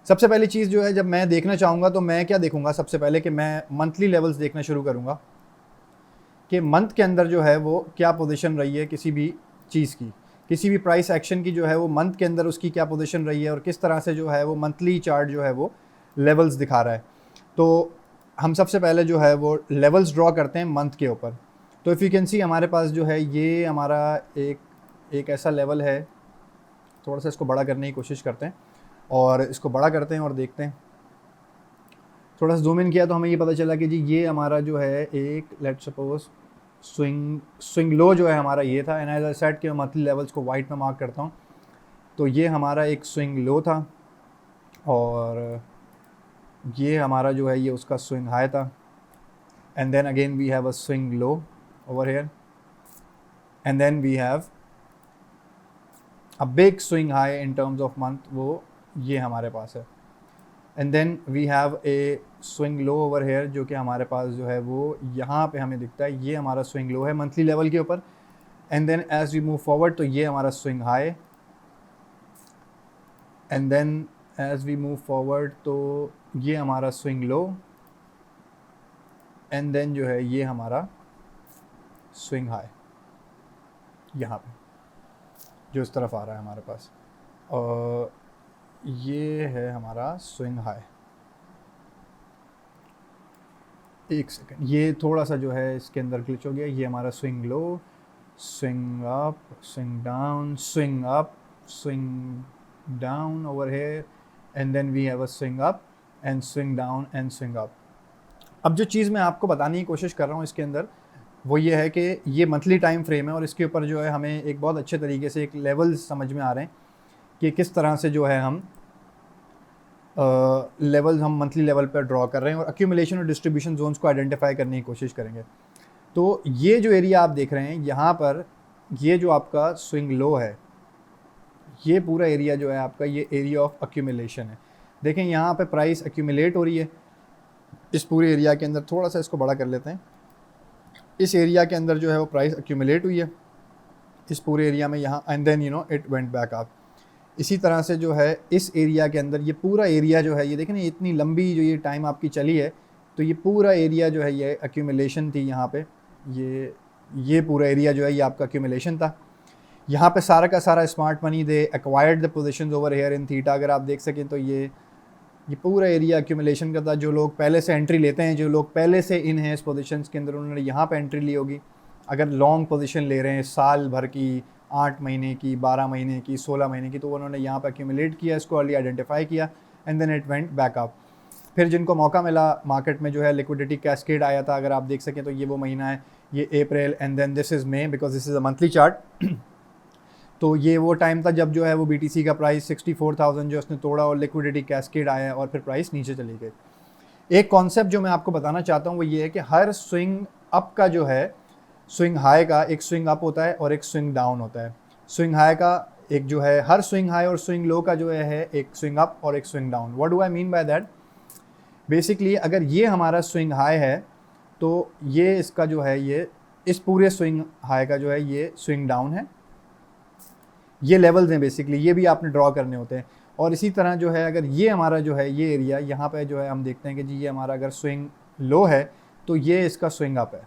S1: सबसे पहली चीज़ जो है, जब मैं देखना चाहूँगा तो मैं क्या देखूँगा, सबसे पहले कि मैं मंथली लेवल्स देखना शुरू करूँगा कि मंथ के अंदर जो है वो क्या पोजीशन रही है किसी भी चीज़ की, किसी भी प्राइस एक्शन की जो है वो मंथ के अंदर उसकी क्या पोजीशन रही है और किस तरह से जो है वो मंथली चार्ट जो है वो लेवल्स दिखा रहा है। तो हम सबसे पहले जो है वो लेवल्स ड्रॉ करते हैं मंथ के ऊपर। तो इफ़ यू कैन सी हमारे पास जो है ये हमारा एक ऐसा लेवल है। थोड़ा सा इसको बड़ा करने की कोशिश करते हैं और इसको बड़ा करते हैं और देखते हैं। थोड़ा सा जूम इन किया तो हमें ये पता चला कि जी ये हमारा जो है एक लेट्स सपोज स्विंग लो जो है हमारा ये था। एंड एज आई सेड कि मैं मंथली लेवल्स को वाइट में मार्क करता हूँ। तो ये हमारा एक स्विंग लो था और ये हमारा जो है ये उसका स्विंग हाई था। And then again we have a swing low over here and then we have a big swing high in terms of month, वो ये हमारे पास है। And then we have a swing low over here जो कि हमारे पास जो है वो यहाँ पे हमें दिखता है। ये हमारा स्विंग लो है मंथली लेवल के ऊपर। And then as we move forward तो ये हमारा swing high. And then as we move forward तो ये हमारा स्विंग लो। एंड देन जो है ये हमारा स्विंग हाई यहाँ पे जो इस तरफ आ रहा है हमारे पास। और ये है हमारा स्विंग हाई। एक सेकंड, ये थोड़ा सा जो है इसके अंदर ग्लिच हो गया। ये हमारा swing low, swing up, swing down, swing up, swing down over here and then we have a swing up and swing down and swing up. अब जो चीज़ मैं आपको बताने की कोशिश कर रहा हूँ इसके अंदर वो ये है कि ये मंथली टाइम फ्रेम है और इसके ऊपर जो है हमें एक बहुत अच्छे तरीके से एक लेवल समझ में आ रहे हैं कि किस तरह से जो है हम लेवल्स हम मंथली लेवल पर ड्रॉ कर रहे हैं और अक्यूमुलेशन और डिस्ट्रीब्यूशन जोन्स को आइडेंटिफाई करने की कोशिश करेंगे। तो ये जो एरिया आप देख रहे हैं यहाँ पर, ये जो आपका स्विंग लो है, ये पूरा एरिया जो है आपका ये एरिया ऑफ अक्यूमुलेशन है। देखें यहाँ पे प्राइस अक्यूमुलेट हो रही है इस पूरे एरिया के अंदर। थोड़ा सा इसको बड़ा कर लेते हैं। इस एरिया के अंदर जो है वो प्राइस अक्यूमुलेट हुई है इस पूरे एरिया में यहाँ, and then you know it went back up. इसी तरह से जो है इस एरिया के अंदर ये पूरा एरिया जो है ये देखें ना, इतनी लंबी जो ये टाइम आपकी चली है तो ये पूरा एरिया जो है ये अक्यूमुलेशन थी। यहाँ पे ये पूरा एरिया जो है ये आपका अक्यूमुलेशन था। यहाँ पे सारा का सारा smart money they acquired the positions over here in theta. अगर आप देख सकें तो ये पूरा एरिया अक्यूमुलेशन का था। जो लोग पहले से एंट्री लेते हैं, जो लोग पहले से इन हैं इस पोजीशंस के अंदर, उन्होंने यहाँ पे एंट्री ली होगी। अगर लॉन्ग पोजीशन ले रहे हैं साल भर की, 8 महीने की, 12 महीने की, 16 महीने की, तो उन्होंने यहाँ पे अक्यूमुलेट किया, इसको अर्ली आइडेंटिफाई किया and then it went back up. फिर जिनको मौका मिला मार्केट में जो है लिक्विडिटी कैस्केड आया था। अगर आप देख सकें तो ये वो महीना है, ये April and then this is May because this is a monthly chart. तो ये वो टाइम था जब जो है वो BTC का प्राइस 64,000 जो उसने तोड़ा और लिक्विडिटी कैस्केड आया और फिर प्राइस नीचे चली गई। एक कॉन्सेप्ट जो मैं आपको बताना चाहता हूँ वो ये है कि हर स्विंग अप का जो है, स्विंग हाई का एक स्विंग अप होता है और एक स्विंग डाउन होता है। स्विंग हाई का एक जो है, हर स्विंग हाई और स्विंग लो का जो है एक स्विंग अप और एक swing down. What do I mean by that? Basically अगर ये हमारा स्विंग हाई है तो ये इसका जो है ये इस पूरे स्विंग हाई का जो है ये स्विंग डाउन है। ये लेवल्स हैं बेसिकली, ये भी आपने ड्रॉ करने होते हैं। और इसी तरह जो है अगर ये हमारा जो है ये एरिया यहाँ पे जो है हम देखते हैं कि जी ये हमारा अगर स्विंग लो है तो ये इसका स्विंग अप है।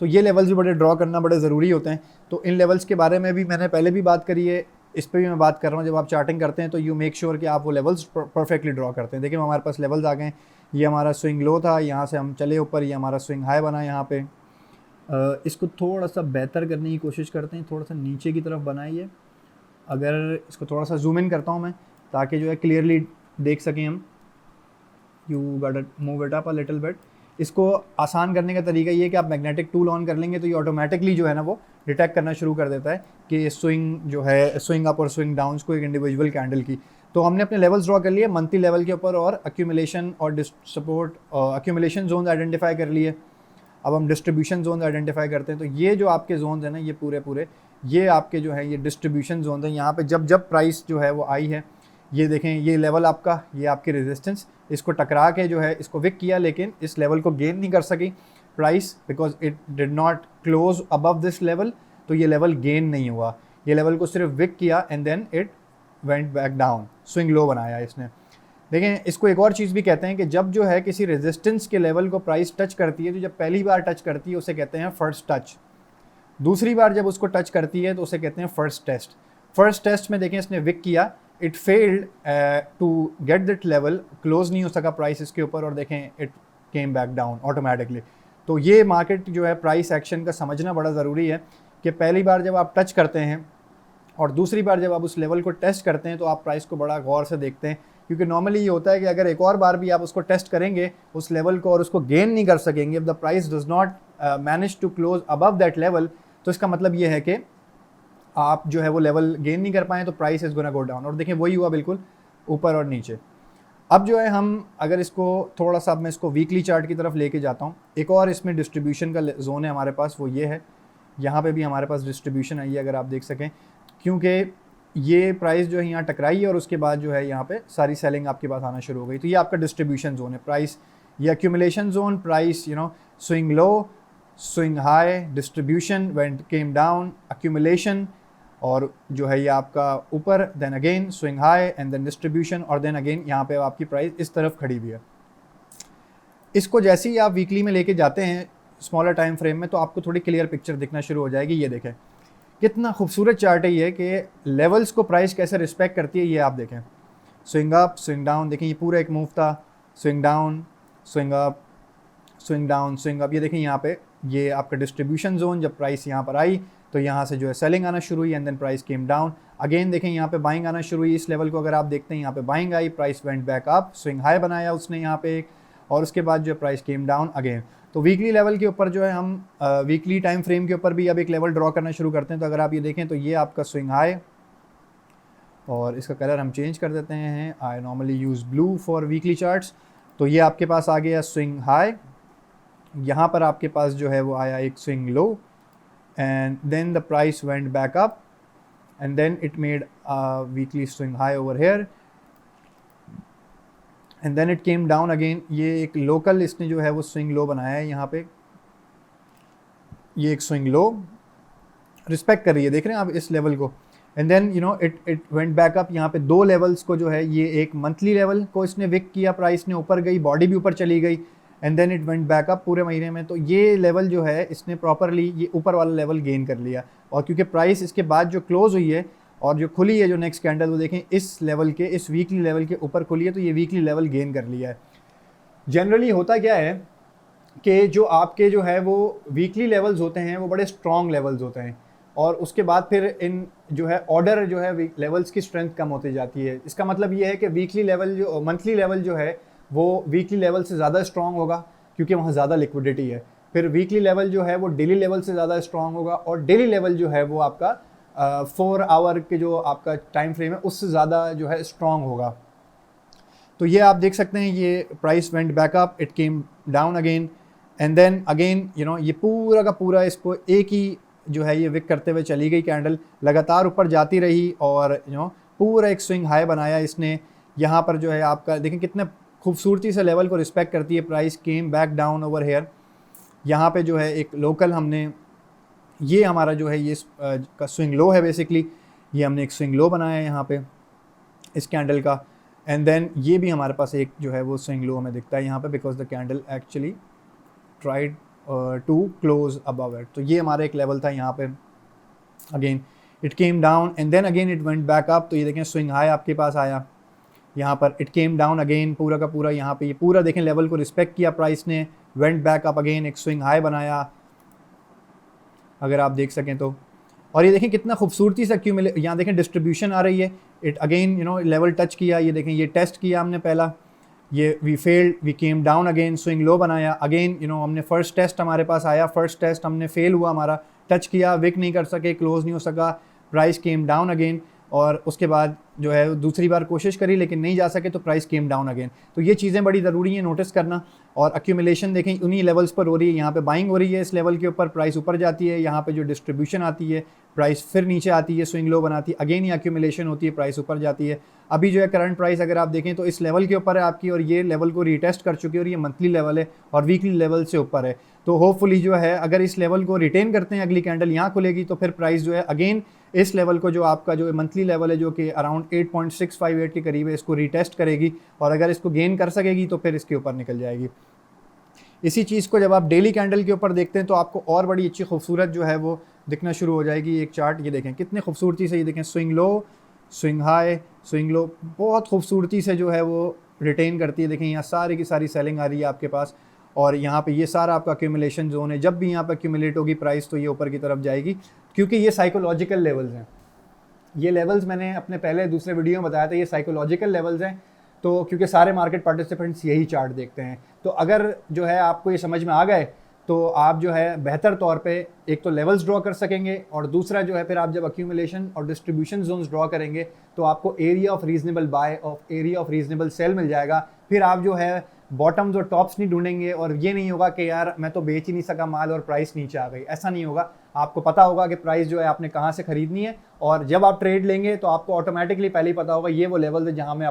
S1: तो ये लेवल्स भी बड़े ड्रॉ करना बड़े ज़रूरी होते हैं। तो इन लेवल्स के बारे में भी मैंने पहले भी बात करी है, इस पर भी मैं बात कर रहा हूँ। जब आप चार्टिंग करते हैं तो यू मेक श्योर कि आप वो लेवल्स परफेक्टली ड्रॉ करते हैं। देखिए हमारे पास लेवल्स आ गए हैं, ये हमारा स्विंग लो था, यहाँ से हम चले ऊपर, ये हमारा स्विंग हाई बना यहाँ पे। इसको थोड़ा सा बेहतर करने की कोशिश करते हैं, थोड़ा सा नीचे की तरफ बनाइए। अगर इसको थोड़ा सा जूम इन करता हूँ मैं ताकि जो है क्लियरली देख सकें हम। You got move it up a little bit. इसको आसान करने का तरीका ये है कि आप मैग्नेटिक टूल ऑन कर लेंगे तो ये ऑटोमेटिकली जो है ना वो डिटेक्ट करना शुरू कर देता है कि स्विंग जो है स्विंग अप और स्विंग डाउन्स को एक इंडिविजुअल कैंडल की। तो हमने अपने लेवल्स ड्रॉ कर लिए मंथली लेवल के ऊपर और अक्यूमुलेशन और सपोर्ट अक्यूमुलेशन जोन आइडेंटिफाई कर लिए। अब हम डिस्ट्रीब्यूशन जोन आइडेंटिफाई करते हैं। तो ये जो आपके जोन है ना ये पूरे ये आपके जो है ये डिस्ट्रीब्यूशन जोन है। यहाँ पे जब जब प्राइस जो है वो आई है, ये देखें ये लेवल आपका, ये आपकी रेजिस्टेंस, इसको टकरा के जो है इसको विक किया, लेकिन इस लेवल को गेन नहीं कर सकी price because it did not close above this level. तो ये लेवल गेन नहीं हुआ, ये लेवल को सिर्फ विक किया and then it went back down, swing low बनाया इसने। देखें इसको एक और चीज़ भी कहते हैं कि जब जो है किसी रेजिस्टेंस के लेवल को प्राइस टच करती है, तो जब पहली बार टच करती है उसे कहते हैं फर्स्ट टच। दूसरी बार जब उसको टच करती है तो उसे कहते हैं फर्स्ट टेस्ट। फर्स्ट टेस्ट में देखें इसने विक किया, it failed to get that level, close नहीं हो सका प्राइस इसके ऊपर और देखें it came back down automatically. तो ये मार्केट जो है प्राइस एक्शन का समझना बड़ा ज़रूरी है कि पहली बार जब आप टच करते हैं और दूसरी बार जब आप उस लेवल को टेस्ट करते हैं तो आप प्राइस को बड़ा गौर से देखते हैं, क्योंकि नॉर्मली ये होता है कि अगर एक और बार भी आप उसको टेस्ट करेंगे उस लेवल को और उसको गेन नहीं कर सकेंगे, if the price does not manage to close above that level, तो इसका मतलब ये है कि आप जो है वो लेवल गेन नहीं कर पाए तो price is gonna go down. और देखें वही हुआ बिल्कुल ऊपर और नीचे। अब जो है हम अगर इसको थोड़ा सा, अब मैं इसको वीकली चार्ट की तरफ लेके जाता हूँ। एक और इसमें डिस्ट्रीब्यूशन का जोन है हमारे पास, वो ये है, यहाँ पे भी हमारे पास डिस्ट्रीब्यूशन आई है अगर आप देख सकें, क्योंकि ये प्राइस जो है यहाँ टकराई है और उसके बाद जो है यहाँ पे सारी सेलिंग आपके पास आना शुरू हो गई। तो ये आपका डिस्ट्रीब्यूशन जोन है। प्राइस ये accumulation zone, price swing low, swing high, distribution went came down, accumulation, और जो है ये आपका ऊपर, then again swing high and then distribution, और देन अगेन यहाँ पे आपकी प्राइस इस तरफ खड़ी हुई है। इसको जैसे ही आप वीकली में लेके जाते हैं स्मॉलर टाइम फ्रेम में तो आपको थोड़ी क्लियर पिक्चर दिखना शुरू हो जाएगी। ये देखें कितना खूबसूरत चार्ट है ये कि लेवल्स को प्राइस कैसे रिस्पेक्ट करती है। ये आप देखें स्विंग अप, स्विंग डाउन, देखें ये पूरा एक मूव था, swing down, swing up, swing down, swing up. ये देखें यहाँ पे ये आपका डिस्ट्रीब्यूशन जोन, जब प्राइस यहाँ पर आई तो यहाँ से जो है सेलिंग आना शुरू हुई and then price came down. Again देखें यहाँ पे बाइंग आना शुरू हुई। इस लेवल को अगर आप देखते हैं यहाँ पे buying I, price went back up, swing high बनाया उसने यहाँ पे, और उसके बाद जो प्राइस केम डाउन अगेन। तो वीकली लेवल के ऊपर जो है हम वीकली टाइम फ्रेम के ऊपर भी अब एक लेवल ड्रॉ करना शुरू करते हैं। तो अगर आप ये देखें तो ये आपका स्विंग हाई, और इसका कलर हम चेंज कर देते हैं, I normally use blue for weekly charts. तो ये आपके पास आ गया स्विंग हाई, यहाँ पर आपके पास जो है वो आया एक swing low, and then the price went back up and then it made weekly swing high over here and then it came down again. ये एक लोकल इसने जो है वो स्विंग लो बनाया है यहाँ पे, ये एक स्विंग लो रिस्पेक्ट कर रही है, देख रहे हैं आप इस लेवल को, and then it went back up. यहाँ पे दो लेवल्स को जो है ये एक मंथली लेवल को इसने विक किया, प्राइस ने ऊपर गई, बॉडी भी ऊपर चली गई, and then it went back up पूरे महीने में। तो ये लेवल जो है इसने प्रॉपरली ये ऊपर वाला लेवल गेन कर लिया, और क्योंकि प्राइस इसके बाद जो क्लोज हुई है और जो खुली है जो नेक्स्ट कैंडल, वो देखें इस लेवल के, इस वीकली लेवल के ऊपर खुली है, तो ये वीकली लेवल गेन कर लिया है। जनरली होता क्या है कि जो आपके जो है वो वीकली लेवल्स होते हैं वो बड़े स्ट्रॉन्ग लेवल्स होते हैं, और उसके बाद फिर इन जो है ऑर्डर जो है लेवल्स की स्ट्रेंथ कम होती जाती है। इसका मतलब ये है कि वीकली लेवल जो मंथली लेवल जो है वो वीकली लेवल से ज़्यादा स्ट्रॉन्ग होगा क्योंकि वहाँ ज़्यादा लिक्विडिटी है। फिर वीकली लेवल जो है वो डेली लेवल से ज़्यादा स्ट्रॉन्ग होगा, और डेली लेवल जो है वो आपका 4 आवर के जो आपका टाइम फ्रेम है उससे ज़्यादा जो है स्ट्रॉन्ग होगा। तो ये आप देख सकते हैं, ये price went back up, it came down again, and then again ये पूरा का पूरा इसको एक ही जो है ये विक करते हुए चली गई कैंडल, लगातार ऊपर जाती रही, और पूरा एक स्विंग हाई बनाया इसने। यहाँ पर जो है आपका देखें कितने खूबसूरती से लेवल को रिस्पेक्ट करती है। Price came back down over here, यहाँ पे जो है एक लोकल हमने, ये हमारा जो है ये का स्विंग लो है बेसिकली, ये हमने एक स्विंग लो बनाया है यहाँ पे इस कैंडल का, एंड देन ये भी हमारे पास एक जो है वो स्विंग लो हमें दिखता है यहाँ पे, because the candle actually tried to close above it. तो ये हमारा एक लेवल था यहाँ पे, again it came down and then again it went back up. तो ये देखें स्विंग हाई आपके पास आया यहाँ पर, इट केम डाउन अगेन, पूरा का पूरा यहाँ पे ये पूरा देखें लेवल को रिस्पेक्ट किया प्राइस ने, वेंट बैक अप अगेन, एक स्विंग हाई बनाया अगर आप देख सकें तो। और ये देखें कितना खूबसूरती से एक्यूमुलेट, यहाँ देखें डिस्ट्रीब्यूशन आ रही है, it again you know level touch किया, ये देखें ये टेस्ट किया हमने पहला, ये we failed, we came down again, swing low बनाया अगेन, यू नो हमने फर्स्ट टेस्ट हमारे पास आया, फर्स्ट टेस्ट हमने फेल हुआ हमारा, टच किया, विक नहीं कर सके, क्लोज नहीं हो सका, प्राइस केम डाउन अगेन, और उसके बाद जो है दूसरी बार कोशिश करी लेकिन नहीं जा सके तो प्राइस केम डाउन अगेन। तो ये चीज़ें बड़ी ज़रूरी हैं नोटिस करना। और एक्यूमुलेशन देखें उन्हीं लेवल्स पर हो रही है, यहाँ पे बाइंग हो रही है इस लेवल के ऊपर, प्राइस ऊपर जाती है, यहाँ पे जो डिस्ट्रीब्यूशन आती है प्राइस फिर नीचे आती है, स्विंग लो बनाती है, अगेन ये एक्यूमुलेशन होती है, प्राइस ऊपर जाती है। अभी जो है करंट प्राइस अगर आप देखें तो इस लेवल के ऊपर है आपकी, और ये लेवल को रीटेस्ट कर चुकी है, और ये मंथली लेवल है और वीकली लेवल से ऊपर है। तो होपफुली जो है अगर इस लेवल को रिटेन करते हैं, अगली कैंडल यहाँ खुलेगी तो फिर प्राइस जो है अगेन इस लेवल को, जो आपका जो मंथली लेवल है जो कि अराउंड 8.658 के करीब है, इसको रीटेस्ट करेगी, और अगर इसको गेन कर सकेगी तो फिर इसके ऊपर निकल जाएगी। इसी चीज़ को जब आप डेली कैंडल के ऊपर देखते हैं तो आपको और बड़ी अच्छी खूबसूरत जो है वो दिखना शुरू हो जाएगी। एक चार्ट ये देखें कितने खूबसूरती से, ये देखें swing low, swing high, swing लो, बहुत खूबसूरती से जो है वो रिटेन करती है। देखें यहाँ सारी की सारी सेलिंग आ रही है आपके पास, और यहाँ पे ये सारा आपका एक्यूमुलेशन जोन है। जब भी यहाँ पर एक्यूमुलेट होगी प्राइस तो ये ऊपर की तरफ जाएगी, क्योंकि ये साइकोलॉजिकल लेवल्स हैं। ये लेवल्स मैंने अपने पहले दूसरे वीडियो में बताया था, ये साइकोलॉजिकल लेवल्स हैं। तो क्योंकि सारे मार्केट पार्टिसिपेंट्स यही चार्ट देखते हैं, तो अगर जो है आपको ये समझ में आ गए तो आप जो है बेहतर तौर पे एक तो लेवल्स ड्रॉ कर सकेंगे, और दूसरा जो है फिर आप जब एक्यूमुलेशन और डिस्ट्रीब्यूशन जोन्स ड्रॉ करेंगे तो आपको एरिया ऑफ रीजनेबल बाय और एरिया ऑफ रीजनेबल सेल मिल जाएगा। फिर आप जो है बॉटम्स और टॉप्स नहीं ढूंढेंगे, और ये नहीं होगा कि यार मैं तो बेच ही नहीं सका माल और प्राइस नीचे आ गई, ऐसा नहीं होगा। आपको पता होगा कि प्राइस जो है आपने कहाँ से खरीदनी है, और जब आप ट्रेड लेंगे तो आपको ऑटोमेटिकली पहले ही पता होगा ये वो लेवल है जहाँ मैं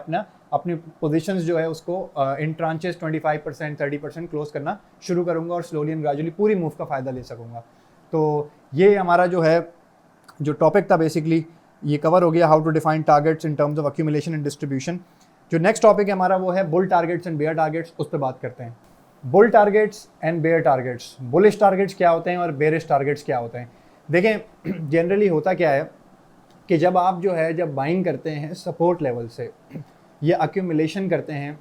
S1: अपनी पोजीशंस जो है उसको इन ट्रांचेस 25% 30% क्लोज करना शुरू करूँगा, और स्लोली एंड ग्रेजुअली पूरी मूव का फ़ायदा ले सकूँगा। तो ये हमारा जो है जो टॉपिक था बेसिकली ये कवर हो गया, how to define targets in terms of accumulation and distribution. जो नेक्स्ट टॉपिक है हमारा वो है bull targets and bear targets, उस पर बात करते हैं। Bull targets and bear targets, bullish targets क्या होते हैं और बेयरिश टारगेट्स क्या होते हैं। देखें जनरली होता क्या है कि जब आप जो है जब बाइंग करते हैं सपोर्ट लेवल से, या एक्यूमुलेशन करते हैं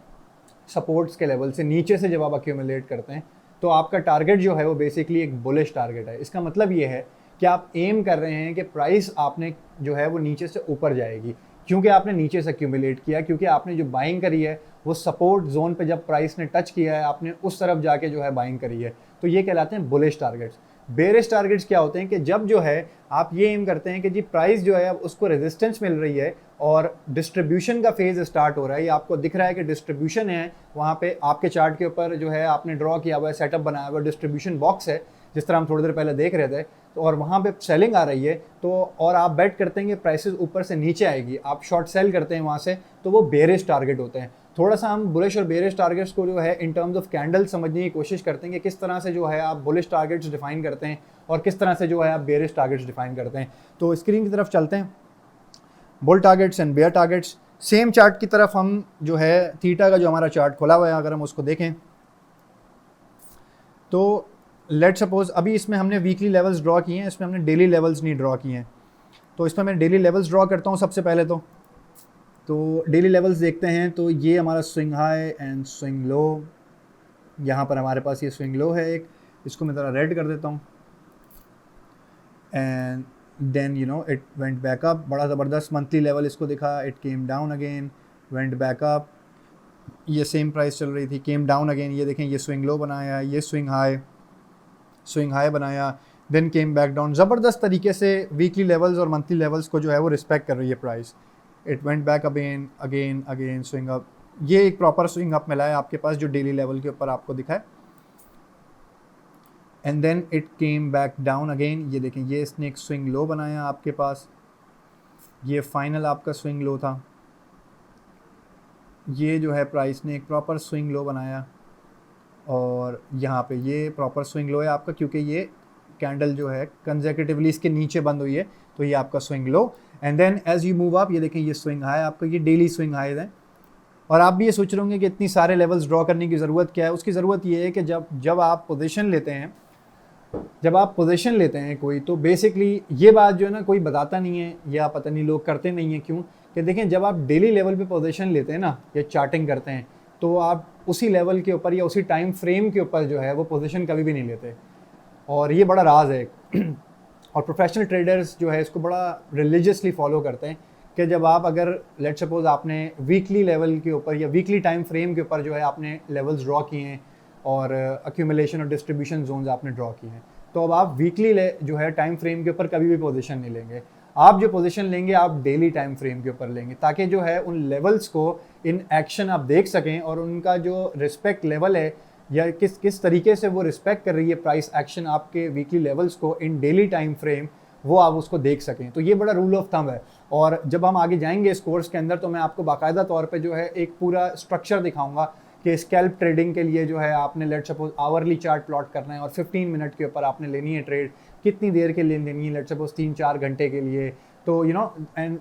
S1: सपोर्ट्स के लेवल से, नीचे से जब आप एक्यूमुलेट करते हैं तो आपका टारगेट जो है वो बेसिकली एक बुलिश टारगेट है। इसका मतलब ये है कि आप एम कर रहे हैं कि प्राइस आपने जो है वो नीचे से ऊपर जाएगी, क्योंकि आपने नीचे से एक्यूमुलेट किया, क्योंकि आपने जो बाइंग करी है वो सपोर्ट जोन पे जब प्राइस ने टच किया है आपने उस तरफ जाके जो है बाइंग करी है, तो ये कहलाते हैं बुलिश टारगेट्स। बेयरिश टारगेट्स क्या होते हैं कि जब जो है आप ये एम करते हैं कि जी प्राइस जो है अब उसको रेजिस्टेंस मिल रही है और डिस्ट्रीब्यूशन का फेज स्टार्ट हो रहा है, ये आपको दिख रहा है कि डिस्ट्रीब्यूशन है वहाँ पे आपके चार्ट के ऊपर जो है आपने ड्रॉ किया हुआ है, सेटअप बनाया हुआ डिस्ट्रीब्यूशन बॉक्स है जिस तरह हम थोड़ी देर पहले देख रहे थे, तो और वहाँ पे सेलिंग आ रही है, तो और आप बेट करते हैं कि प्राइसेस ऊपर से नीचे आएगी, आप शॉर्ट सेल करते हैं वहाँ से, तो वो बेयरिश टारगेट होते हैं। थोड़ा सा हम बुलिश और बेयरिश टारगेट्स को जो है इन टर्म्स ऑफ कैंडल समझने की कोशिश करते हैं कि किस तरह से जो है आप बुलिश टारगेट्स डिफाइन करते हैं और किस तरह से जो है आप बेयरिश टारगेट्स डिफाइन करते हैं। तो स्क्रीन की तरफ चलते हैं, bull targets and bear targets. Same chart की तरफ हम जो है थीटा का जो हमारा चार्ट खुला हुआ है अगर हम उसको देखें तो लेट सपोज अभी इसमें हमने वीकली लेवल्स ड्रॉ किए हैं, इसमें हमने डेली लेवल्स नहीं ड्रॉ किए हैं। तो इसमें मैं डेली लेवल्स ड्रॉ करता हूँ सबसे पहले तो डेली लेवल्स देखते हैं। तो ये हमारा swing high and swing low, यहाँ पर हमारे पास ये स्विंग लो है एक, इसको मैं ज़रा रेड कर देता हूँ, and then you know it went back up, बड़ा ज़बरदस्त मंथली लेवल इसको दिखा, it came down again, went back up, ये सेम प्राइस चल रही थी, केम डाउन अगेन, ये देखें ये स्विंग लो बनाया, ये स्विंग हाई बनाया, देन केम बैक डाउन। ज़बरदस्त तरीके से वीकली लेवल्स और मंथली लेवल्स को जो है वो रिस्पेक्ट कर रही है price. It went back again swing up, ये एक प्रॉपर स्विंग अप मिला है आपके पास जो डेली लेवल के ऊपर आपको दिखा है, and then it came back down again. ये देखें ये इसने एक स्विंग लो बनाया आपके पास, ये फाइनल आपका स्विंग लो था, ये जो है प्राइस ने एक प्रॉपर स्विंग लो बनाया, और यहाँ पे ये प्रॉपर स्विंग लो है आपका, क्योंकि ये कैंडल जो है कंसेक्यूटिवली इसके नीचे बंद हुई है, तो ये आपका swing low, and then as you move up, ये देखें ये स्विंग हाई आपका, ये डेली स्विंग हाई है। और आप भी ये सोच रहे होंगे कि इतनी सारे लेवल्स ड्रॉ करने की ज़रूरत क्या है। उसकी ज़रूरत ये है कि जब आप पोजीशन लेते हैं, जब आप पोजीशन लेते हैं कोई, तो बेसिकली ये बात जो है ना कोई बताता नहीं है, या पता नहीं लोग करते नहीं है क्यों, कि देखें जब आप डेली लेवल पे पोजीशन लेते हैं ना या चार्टिंग करते हैं, तो आप उसी लेवल के ऊपर या उसी टाइम फ्रेम के ऊपर जो है वो पोजीशन कभी भी नहीं लेते। और ये बड़ा राज है और प्रोफेशनल ट्रेडर्स जो है इसको बड़ा रिलीजियसली फॉलो करते हैं कि जब आप अगर लेट सपोज आपने वीकली लेवल के ऊपर या वीकली टाइम फ्रेम के ऊपर जो है आपने लेवल्स ड्रॉ किए हैं और अक्यूमुलेशन और डिस्ट्रीब्यूशन जोन्स आपने ड्रॉ किए हैं, तो अब आप वीकली जो है टाइम फ्रेम के ऊपर कभी भी पोजीशन नहीं लेंगे। आप जो पोजीशन लेंगे आप डेली टाइम फ्रेम के ऊपर लेंगे, ताकि जो है उन लेवल्स को इन एक्शन आप देख सकें और उनका जो रिस्पेक्ट लेवल है या किस तरीके से वो रिस्पेक्ट कर रही है प्राइस एक्शन आपके वीकली लेवल्स को इन डेली टाइम फ्रेम, वो आप उसको देख सकें। तो ये बड़ा रूल ऑफ थंब है। और जब हम आगे जाएंगे इस कोर्स के अंदर तो मैं आपको बाकायदा तौर पे जो है एक पूरा स्ट्रक्चर दिखाऊंगा कि स्कैल्प ट्रेडिंग के लिए जो है आपने let suppose hourly chart plot करना है और 15 मिनट के ऊपर आपने लेनी है ट्रेड, कितनी देर के लिए लेनी है, लेट सपोज 3-4 घंटे के लिए, तो you know and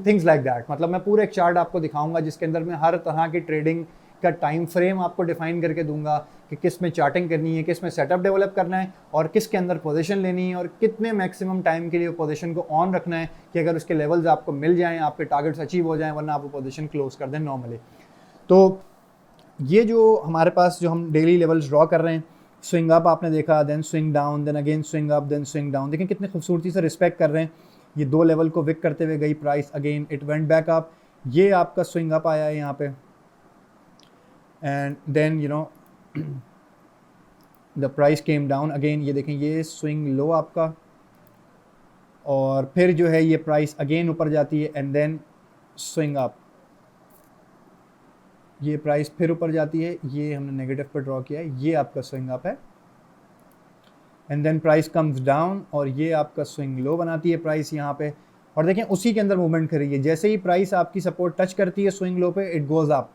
S1: things like that. मतलब मैं पूरा एक चार्ट आपको दिखाऊंगा जिसके अंदर मैं हर तरह की ट्रेडिंग का टाइम फ्रेम आपको डिफाइन करके दूंगा कि किस में चार्टिंग करनी है, किस में सेटअप डेवलप करना है और किसके अंदर पोजीशन लेनी है और कितने मैक्सिमम टाइम के लिए पोजीशन को ऑन रखना है कि अगर उसके लेवल्स आपको मिल जाएं, आपके टारगेट्स अचीव हो जाएं, वरना आप वो पोजीशन क्लोज कर दें नॉर्मली। तो ये जो हमारे पास जो हम डेली लेवल्स ड्रॉ कर रहे हैं, स्विंग अप आपने देखा, then swing down, then again swing up, then swing down, देखें कितनी खूबसूरती से रिस्पेक्ट कर रहे हैं। ये 2 लेवल को विक करते हुए गई price, again it went back up, ये आपका स्विंग अप आया है यहाँ पे, and then you know the price came down again, ये देखें ये स्विंग लो आपका, और फिर जो है ये प्राइस अगेन ऊपर जाती है एंड देन स्विंग अप, ये प्राइस फिर ऊपर जाती है, ये हमने नेगेटिव पर ड्रॉ किया है, ये आपका स्विंग अप है, and then price comes down और ये आपका स्विंग लो बनाती है प्राइस यहाँ पे। और देखें उसी के अंदर मूवमेंट कर रही है, जैसे ही प्राइस आपकी सपोर्ट टच करती है स्विंग लो पे, it goes up,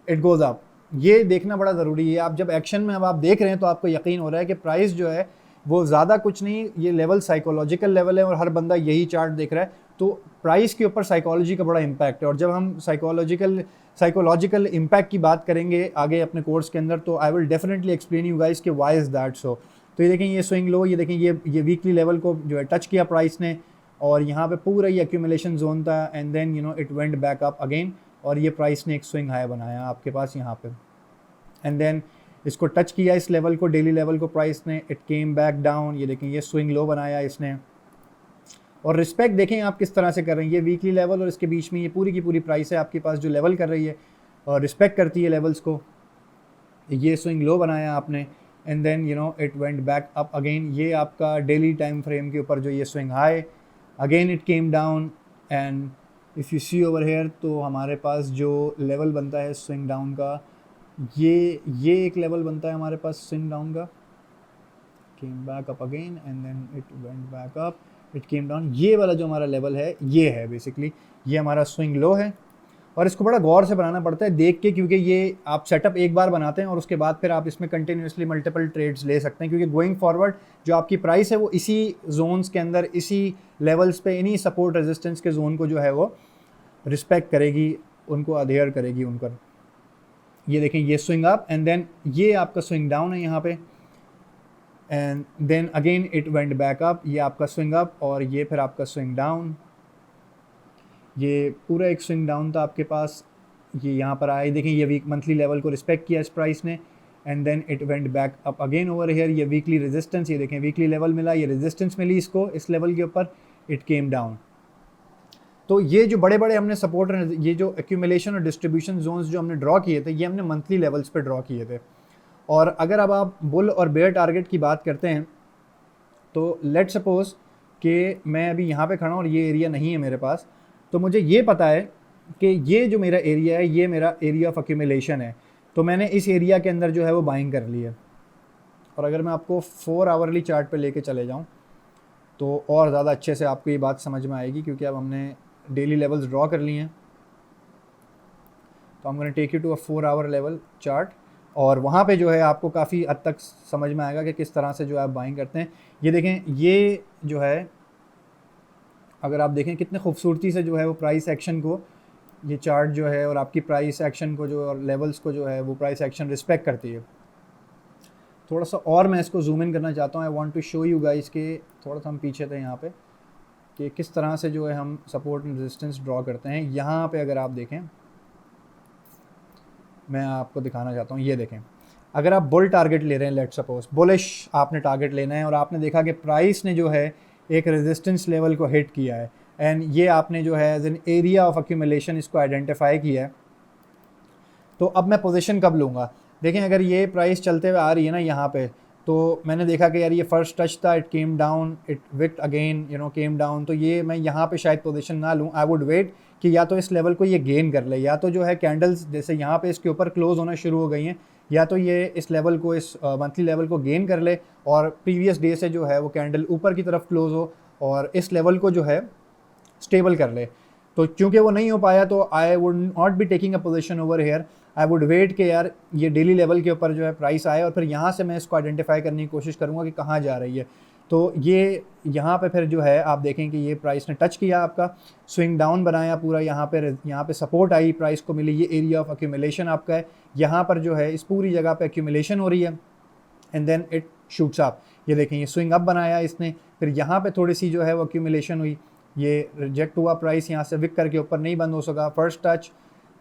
S1: it goes up. ये देखना बड़ा ज़रूरी है। आप जब एक्शन में अब आप देख रहे हैं तो आपको यकीन हो रहा है कि प्राइस जो है वो ज़्यादा कुछ नहीं, ये लेवल साइकोलॉजिकल लेवल है और हर बंदा यही चार्ट देख रहा है, तो प्राइस के ऊपर साइकोलॉजी का बड़ा इम्पैक्ट है। और जब हम साइकोलॉजिकल इम्पैक्ट की बात करेंगे आगे अपने कोर्स के अंदर, तो I will definitely explain you guys कि व्हाई इज़ दैट सो। तो ये देखें ये स्विंग लो, ये देखें ये वीकली लेवल को जो है टच किया प्राइस ने, और यहाँ पे पूरा ये एक्यूमुलेशन जोन था, and then you know it went back up again, और ये प्राइस ने एक स्विंग हाई बनाया आपके पास यहाँ पे, एंड देन इसको टच किया इस लेवल को, डेली लेवल को प्राइस ने, इट केम बैक डाउन, ये देखें ये स्विंग लो बनाया इसने। और रिस्पेक्ट देखें आप किस तरह से कर रहे हैं, ये वीकली लेवल और इसके बीच में ये पूरी की पूरी प्राइस है आपके पास जो लेवल कर रही है और रिस्पेक्ट करती है लेवल्स को। ये स्विंग लो बनाया आपने, and then you know it went back up again, ये आपका डेली टाइम फ्रेम के ऊपर जो ये swing high, again it came down, and if you see over here तो हमारे पास जो लेवल बनता है स्विंग डाउन का, ये एक लेवल बनता है हमारे पास स्विंग डाउन का, came back up again and then it went back up, it came down, ये वाला जो हमारा लेवल है ये है बेसिकली, ये हमारा स्विंग लो है। और इसको बड़ा गौर से बनाना पड़ता है देख के, क्योंकि ये आप सेटअप एक बार बनाते हैं और उसके बाद फिर आप इसमें कंटिन्यूसली मल्टीपल ट्रेड्स ले सकते हैं, क्योंकि गोइंग फॉरवर्ड जो आपकी प्राइस है वो इसी जोन्स के अंदर, इसी लेवल्स पे, इन्हीं सपोर्ट रेजिस्टेंस के जोन को जो है वो रिस्पेक्ट करेगी, उनको अधेयर करेगी उनका। ये देखें ये स्विंग अप एंड देन ये आपका स्विंग डाउन है यहाँ पे, and then again it went back up, ये आपका स्विंग अप और ये फिर आपका स्विंग डाउन, ये पूरा एक स्विंग डाउन था आपके पास, ये यहाँ पर आए, देखें ये वीक मंथली लेवल को रिस्पेक्ट किया इस प्राइस ने, and then it went back up again over here, ये वीकली रेजिस्टेंस, ये देखें वीकली लेवल मिला, ये रेजिस्टेंस मिली इसको इस लेवल के ऊपर, इट केम डाउन। तो ये जो बड़े बड़े हमने सपोर्ट, ये जो एक्यूमुलेशन और डिस्ट्रीब्यूशन जोन्स जो हमने ड्रॉ किए थे, ये हमने मंथली लेवल्स पे ड्रॉ किए थे। और अगर अब आप बुल और बेयर टारगेट की बात करते हैं तो लेट सपोज कि मैं अभी यहाँ पे खड़ा हूँ और ये एरिया नहीं है मेरे पास, तो मुझे ये पता है कि ये जो मेरा एरिया है ये मेरा एरिया ऑफ एक्यूमुलेशन है, तो मैंने इस एरिया के अंदर जो है वो बाइंग कर ली है। और अगर मैं आपको 4 आवरली चार्ट पे लेके चले जाऊँ तो और ज़्यादा अच्छे से आपको ये बात समझ में आएगी, क्योंकि अब हमने डेली लेवल्स ड्रॉ कर लिए हैं। तो हम gonna take you to a 4 hour level chart, और वहाँ पे जो है आपको काफ़ी हद तक समझ में आएगा कि किस तरह से जो है आप बाइंग करते हैं। ये देखें ये जो है अगर आप देखें कितने खूबसूरती से जो है वो प्राइस एक्शन को, ये चार्ट जो है और आपकी प्राइस एक्शन को जो और लेवल्स को जो है वो प्राइस एक्शन रिस्पेक्ट करती है। थोड़ा सा और मैं इसको जूम इन करना चाहता हूँ। I want to show you guys के थोड़ा सा हम पीछे थे यहाँ पे कि किस तरह से जो है हम सपोर्ट एंड रेजिस्टेंस ड्रॉ करते हैं। यहाँ पे अगर आप देखें, मैं आपको दिखाना चाहता हूँ, ये देखें, अगर आप बुल टारगेट ले रहे हैं, लेट्स सपोज बुलिश आपने टारगेट लेना है और आपने देखा कि प्राइस ने जो है एक रेजिस्टेंस लेवल को हिट किया है एंड ये आपने जो है as an area of accumulation इसको आइडेंटिफाई किया है, तो अब मैं पोजीशन कब लूँगा। देखें अगर ये प्राइस चलते हुए आ रही है ना यहाँ पे, तो मैंने देखा कि यार ये फर्स्ट टच था, it came down, it विक्ट again, came down, तो ये मैं यहाँ पे शायद पोजीशन ना लूँ। आई वुड वेट कि या तो इस लेवल को ये गेन कर ले, या तो जो है कैंडल्स जैसे यहाँ पे इसके ऊपर क्लोज होना शुरू हो गई हैं, या तो ये इस लेवल को, इस मंथली लेवल को गेन कर ले और प्रीवियस डे से जो है वो कैंडल ऊपर की तरफ क्लोज हो और इस लेवल को जो है स्टेबल कर ले। तो चूंकि वो नहीं हो पाया तो I would not be taking a position over here. I would wait कि यार ये डेली लेवल के ऊपर जो है प्राइस आए और फिर यहाँ से मैं इसको आइडेंटिफाई करने की कोशिश करूँगा कि कहाँ जा रही है। तो ये यहाँ पे फिर जो है आप देखें कि ये प्राइस ने टच किया, आपका स्विंग डाउन बनाया पूरा, यहाँ पे सपोर्ट आई, प्राइस को मिली, ये एरिया ऑफ एक्यूमुलेशन आपका है, यहाँ पर जो है इस पूरी जगह पे एक्यूमुलेशन हो रही है and then it shoots up. ये देखें ये स्विंग अप बनाया इसने, फिर यहाँ पे थोड़ी सी जो है वो एक्यूमुलेशन हुई, ये रिजेक्ट हुआ, प्राइस यहाँ से विक करके ऊपर नहीं बंद हो सका। फर्स्ट टच,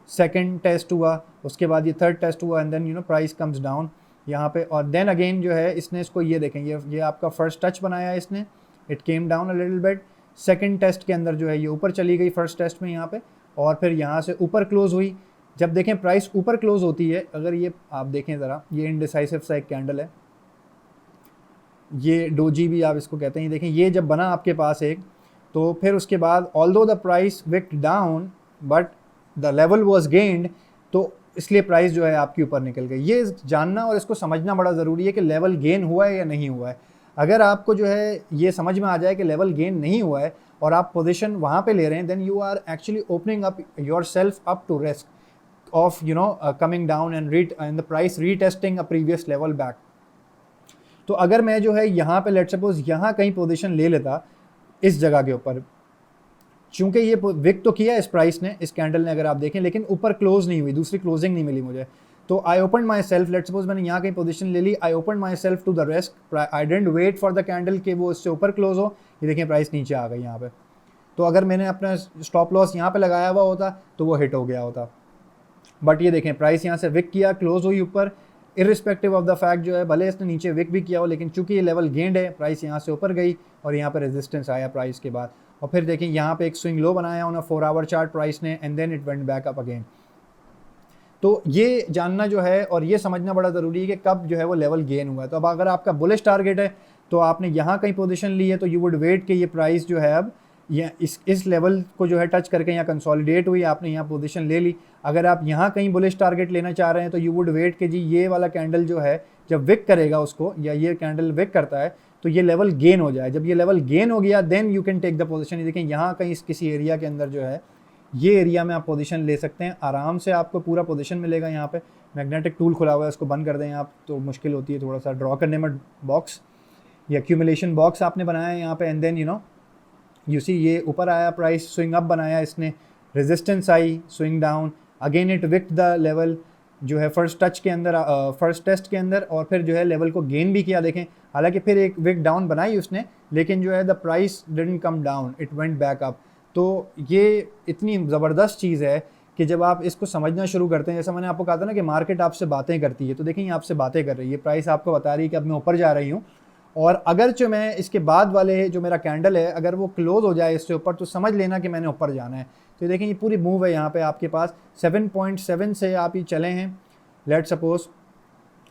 S1: सेकंड टेस्ट हुआ, उसके बाद ये थर्ड टेस्ट हुआ and then price comes down यहाँ पे और देन अगेन जो है इसने इसको, ये देखें ये आपका फर्स्ट टच बनाया इसने, it came down a little bit. Second test के अंदर जो है ये ऊपर चली गई फर्स्ट टेस्ट में यहाँ पे और फिर यहाँ से ऊपर क्लोज हुई। जब देखें प्राइस ऊपर क्लोज होती है, अगर ये आप देखें ज़रा, ये इनडिसाइसिव सा एक कैंडल है, ये डोजी भी आप इसको कहते हैं। देखें ये जब बना आपके पास एक, तो फिर उसके बाद although the price wicked down but the level was gained, तो इसलिए प्राइस जो है आपके ऊपर निकल गई। ये जानना और इसको समझना बड़ा ज़रूरी है कि लेवल गेन हुआ है या नहीं हुआ है। अगर आपको जो है ये समझ में आ जाए कि लेवल गेन नहीं हुआ है और आप पोजीशन वहाँ पे ले रहे हैं, then you are actually opening up yourself up to risk of coming down and the price retesting a previous level back. तो अगर मैं जो है यहाँ पे लेट्स सपोज यहाँ कहीं पोजीशन ले लेता इस जगह के ऊपर, चूंकि ये विक तो किया इस प्राइस ने, इस कैंडल ने अगर आप देखें, लेकिन ऊपर क्लोज नहीं हुई, दूसरी क्लोजिंग नहीं मिली मुझे, तो I open myself, let's suppose मैंने यहाँ कहीं पोजीशन ले ली, I open myself to the risk, I didn't wait for the candle कि वो इससे ऊपर क्लोज हो। ये देखें प्राइस नीचे आ गई यहाँ पे, तो अगर मैंने अपना स्टॉप लॉस यहाँ पे लगाया हुआ होता तो वो हिट हो गया होता। बट ये देखें प्राइस यहाँ से विक किया, क्लोज हुई ऊपर, इरिस्पेक्टिव ऑफ द फैक्ट जो है भले इसने नीचे विक भी किया हो, लेकिन चूंकि ये लेवल गेंड है, प्राइस यहाँ से ऊपर गई और यहाँ पे रेजिस्टेंस आया प्राइस के बाद, और फिर देखें यहाँ पे एक स्विंग लो बनाया on a 4 hour chart price ने and then it went back up again. तो ये जानना जो है और ये समझना बड़ा ज़रूरी है कि कब जो है वो लेवल गेन हुआ है। तो अब अगर आपका बुलिश टारगेट है तो आपने यहाँ कहीं पोजीशन ली है, तो यू वुड वेट कि ये प्राइस जो है अब या इस लेवल को जो है टच करके यहाँ कंसोलिडेट हुई, आपने यहाँ पोजीशन ले ली। अगर आप यहाँ कहीं बुलिश टारगेट लेना चाह रहे हैं तो यू वुड वेट कि जी ये वाला कैंडल जो है जब विक करेगा उसको, या ये कैंडल विक करता है तो ये लेवल गेन हो जाए। जब ये लेवल गेन हो गया then you can take the position. देखें यहाँ कहीं किसी एरिया के अंदर जो है, ये एरिया में आप पोजीशन ले सकते हैं, आराम से आपको पूरा पोजीशन मिलेगा। यहाँ पे मैग्नेटिक टूल खुला हुआ है, उसको बंद कर दें आप, तो मुश्किल होती है थोड़ा सा ड्रॉ करने में बॉक्स, या एक्यूमुलेशन बॉक्स आपने बनाया है यहाँ पे एंड देन यू सी ये ऊपर आया, प्राइस स्विंग अप बनाया इसने, resistance I, swing down, again it wicked the level जो है फर्स्ट टच के अंदर, फर्स्ट टेस्ट के अंदर, और फिर जो है लेवल को गेन भी किया। देखें हालांकि फिर एक विक डाउन बनाई उसने, लेकिन जो है the price didn't come down, it went back up. तो ये इतनी ज़बरदस्त चीज़ है कि जब आप इसको समझना शुरू करते हैं, जैसा मैंने आपको कहा था ना कि मार्केट आपसे बातें करती है, तो देखें ये आपसे बातें कर रही है, प्राइस आपको बता रही है कि अब मैं ऊपर जा रही हूँ, और अगर जो मैं इसके बाद वाले जो मेरा कैंडल है अगर वो क्लोज हो जाए इससे ऊपर, तो समझ लेना कि मैंने ऊपर जाना है। तो देखें ये पूरी मूव है यहाँ पे आपके पास 7.7 से आप ये चले हैं लेट सपोज,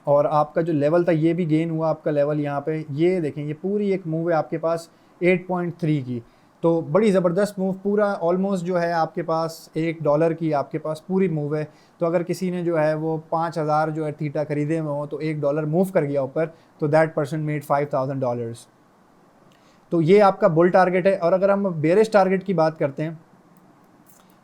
S1: और आपका जो लेवल था ये भी गेन हुआ आपका लेवल यहाँ पे, ये देखें ये पूरी एक मूव है आपके पास 8.3 की। तो बड़ी ज़बरदस्त मूव, पूरा ऑलमोस्ट जो है आपके पास $1 की आपके पास पूरी मूव है। तो अगर किसी ने जो है वो 5000 जो है थीटा खरीदे हुए हो, तो $1 मूव कर गया ऊपर, तो दैट पर्सन मेड $5000। तो ये आपका बुल टारगेट है। और अगर हम बेरिश टारगेट की बात करते हैं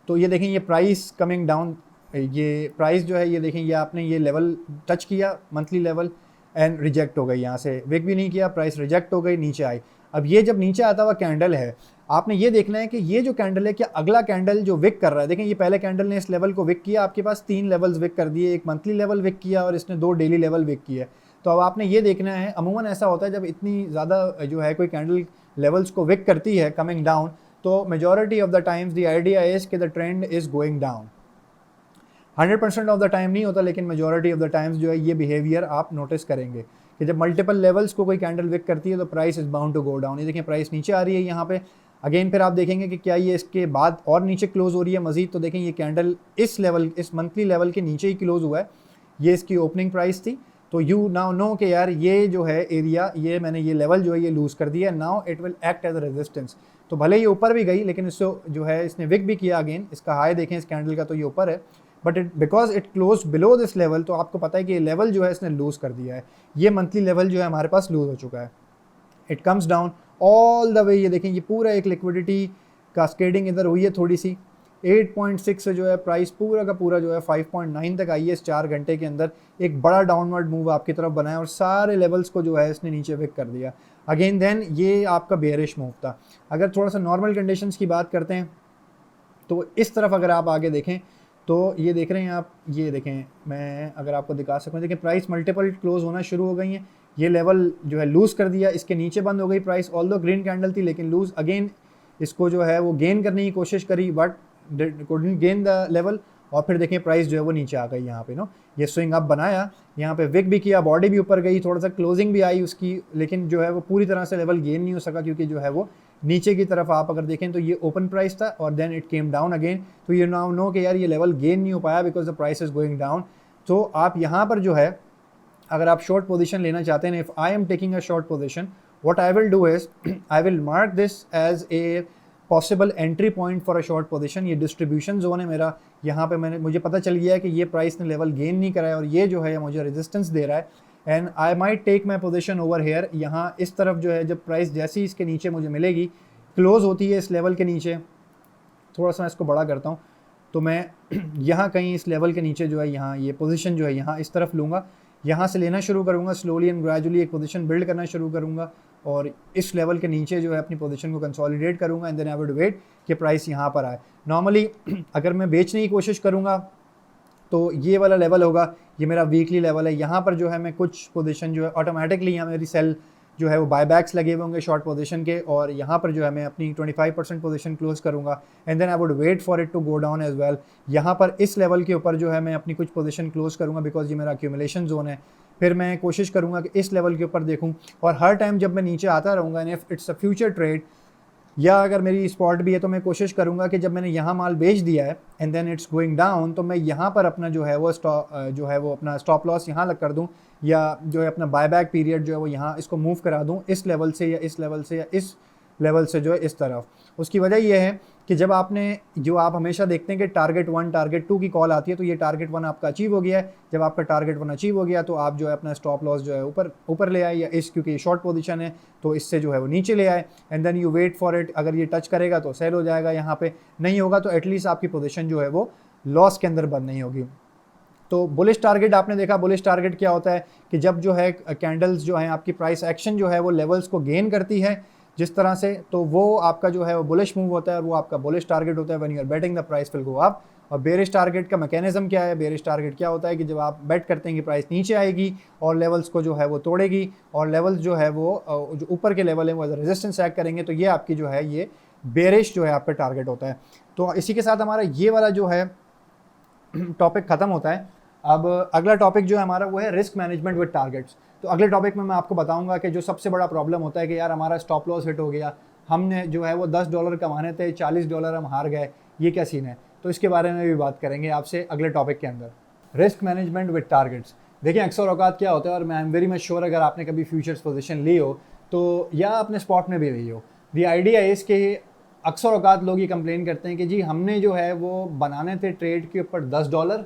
S1: तो ये देखें ये प्राइस कमिंग डाउन, ये प्राइस जो है ये देखें ये आपने ये लेवल टच किया मंथली लेवल एंड रिजेक्ट हो गई, यहाँ से विक भी नहीं किया, प्राइस रिजेक्ट हो गई, नीचे आई। अब ये जब नीचे आता हुआ कैंडल है, आपने ये देखना है कि ये जो कैंडल है, क्या अगला कैंडल जो विक कर रहा है, देखें ये पहले कैंडल ने इस लेवल को विक किया, आपके पास 3 लेवल्स विक कर दिए, एक मंथली लेवल विक किया और इसने 2 डेली लेवल विक किया। तो अब आपने ये देखना है, अमूमन ऐसा होता है जब इतनी ज़्यादा जो है कोई कैंडल लेवल्स को विक करती है कमिंग डाउन, तो majority of the times the idea is कि the trend is going down. 100% of the time नहीं होता, लेकिन मेजॉरिटी ऑफ द टाइम्स जो है ये बिहेवियर आप नोटिस करेंगे कि जब मल्टीपल लेवल्स को कोई कैंडल विक करती है तो price is bound to go down. ये देखें प्राइस नीचे आ रही है यहाँ पे, अगेन फिर आप देखेंगे कि क्या ये इसके बाद और नीचे क्लोज हो रही है मजीद, तो देखें ये कैंडल इस लेवल, इस मंथली लेवल के नीचे ही क्लोज हुआ है, ये इसकी ओपनिंग प्राइस थी। तो यू नाउ नो कि यार ये जो है एरिया, ये मैंने ये लेवल जो है ये लूज़ कर दिया, now it will act as a resistance. तो भले ये ऊपर भी गई, लेकिन इससे जो है इसने विक भी किया, अगेन इसका हाई देखें इस कैंडल का तो ये ऊपर है, but it because it close below this level, तो आपको पता है कि ये लेवल जो है इसने लूज़ कर दिया है, ये मंथली लेवल जो है हमारे पास लूज़ हो चुका है। It comes down all the way, ये देखें ये पूरा एक लिक्विडिटी कास्केडिंग इधर हुई है थोड़ी सी, 8.6 से जो है प्राइस पूरा का पूरा जो है 5.9 तक आई है इस 4 घंटे के अंदर, एक बड़ा डाउनवर्ड मूव आपकी तरफ बनाया और सारे लेवल्स को जो है इसने नीचे विक कर दिया। अगेन देन ये आपका बेयरिश मूव था। अगर थोड़ा सा नॉर्मल कंडीशंस की बात करते हैं तो इस तरफ अगर आप आगे देखें तो ये देख रहे हैं आप, ये देखें मैं अगर आपको दिखा सकूँ, देखें प्राइस मल्टीपल क्लोज होना शुरू हो गई हैं, ये लेवल जो है लूज़ कर दिया, इसके नीचे बंद हो गई प्राइस, ऑल्दो ग्रीन कैंडल थी लेकिन लूज़, अगेन इसको जो है वो गेन करने की कोशिश करी but couldn't gain the level, और फिर देखें प्राइस जो है वो नीचे आ गई यहाँ पे नो, ये स्विंग अप बनाया, यहाँ पे विक भी किया, बॉडी भी ऊपर गई, थोड़ा सा क्लोजिंग भी आई उसकी, लेकिन जो है वो पूरी तरह से लेवल गेन नहीं हो सका क्योंकि जो है वो नीचे की तरफ आप अगर देखें तो ये ओपन प्राइस था और then it came down again. तो ये नाउ नो कि यार ये लेवल गेन नहीं हो पाया because the price is going down. तो आप यहाँ पर जो है अगर आप शॉर्ट पोजीशन लेना चाहते हैं, if I am taking a short position, what I will do is I will mark this as a possible entry point for a short position. ये डिस्ट्रीब्यूशन जोन है मेरा, यहाँ पे मुझे पता चल गया है कि ये प्राइस ने लेवल गेन नहीं करा है और ये जो है मुझे रेजिस्टेंस दे रहा है, and I might take my position over here. यहाँ इस तरफ जो है जब प्राइस जैसी इसके नीचे मुझे मिलेगी, क्लोज होती है इस लेवल के नीचे, थोड़ा सा इसको बड़ा करता हूँ, तो मैं यहाँ कहीं इस लेवल के नीचे जो है यहाँ ये पोजीशन जो है यहाँ इस तरफ लूँगा, यहाँ से लेना शुरू करूँगा, स्लोली एंड ग्रेजुअली एक पोजीशन बिल्ड करना शुरू करूँगा और इस लेवल के नीचे जो है अपनी पोजीशन को कंसोलिडेट करूँगा, and then I would wait कि प्राइस यहाँ पर आए। नॉर्मली अगर मैं बेचने की कोशिश करूँगा तो ये वाला लेवल होगा, ये मेरा वीकली लेवल है, यहाँ पर जो है मैं कुछ पोजीशन जो है ऑटोमेटिकली यहाँ मेरी सेल जो है वो बायबैक्स लगे हुए होंगे शॉर्ट पोजीशन के, और यहाँ पर जो है मैं अपनी 25% पोजीशन क्लोज करूँगा, and then I would wait for it to go down as well. यहाँ पर इस लेवल के ऊपर जो है मैं अपनी कुछ पोजीशन क्लोज करूँगा बिकॉज ये मेरा एक्यूमुलेशन जोन है। फिर मैं कोशिश करूँगा कि इस लेवल के ऊपर देखूँ, और हर टाइम जब मैं नीचे आता रहूँगा, and if it's a future trade या अगर मेरी स्पॉट भी है तो मैं कोशिश करूँगा कि जब मैंने यहाँ माल बेच दिया है and then it's going down, तो मैं यहाँ पर अपना जो है वो अपना स्टॉप लॉस यहाँ लग कर दूँ, या जो है अपना बायबैक पीरियड जो है वो यहाँ इसको मूव करा दूँ इस लेवल से या इस लेवल से या इस लेवल से जो है इस तरफ। उसकी वजह यह है कि जब आपने जो आप हमेशा देखते हैं कि टारगेट 1 टारगेट 2 की कॉल आती है, तो ये टारगेट 1 आपका अचीव हो गया है। जब आपका टारगेट 1 अचीव हो गया तो आप जो है अपना स्टॉप लॉस जो है ऊपर ले आए, या इस क्योंकि शॉर्ट पोजीशन है तो इससे जो है वो नीचे ले आए, and then you wait for it. अगर ये टच करेगा तो सेल हो जाएगा, यहाँ पे नहीं होगा तो एटलीस्ट आपकी पोजीशन जो है वो लॉस के अंदर बंद नहीं होगी। तो बुलिश टारगेट आपने देखा, बुलिश टारगेट क्या होता है कि जब जो है कैंडल्स जो है आपकी प्राइस एक्शन जो है वो लेवल्स को गेन करती है जिस तरह से, तो वो आपका जो है वो बुलिश मूव होता है और वो आपका बुलिश टारगेट होता है when you are betting the price will go up. और बेरिश टारगेट का मैकेनिज्म क्या है? बेरिश टारगेट क्या होता है कि जब आप बेट करते हैं कि प्राइस नीचे आएगी और लेवल्स को जो है वो तोड़ेगी, और लेवल्स जो है वो जो ऊपर के लेवल है वो रेजिस्टेंस एक्ट करेंगे, तो ये आपकी जो है ये बेरिश जो है आपका टारगेट होता है। तो इसी के साथ हमारा ये वाला जो है टॉपिक ख़त्म होता है। अब अगला टॉपिक जो है हमारा वो है रिस्क मैनेजमेंट विद टारगेट्स। तो अगले टॉपिक में मैं आपको बताऊंगा कि जो सबसे बड़ा प्रॉब्लम होता है कि यार हमारा स्टॉप लॉस हिट हो गया, हमने जो है वो $10 कमाने थे, $40 हम हार गए, ये क्या सीन है? तो इसके बारे में भी बात करेंगे आपसे अगले टॉपिक के अंदर। रिस्क मैनेजमेंट विद टारगेट्स, देखिए अक्सर औकात क्या होता है, और मैं I am very much sure अगर आपने कभी फ्यूचर्स पोजीशन ली हो तो या अपने स्पॉट में भी ली हो, द आइडिया इज़ कि अक्सर औकात लोग ये कंप्लेन करते हैं कि जी हमने जो है वो बनाने थे ट्रेड के ऊपर $10,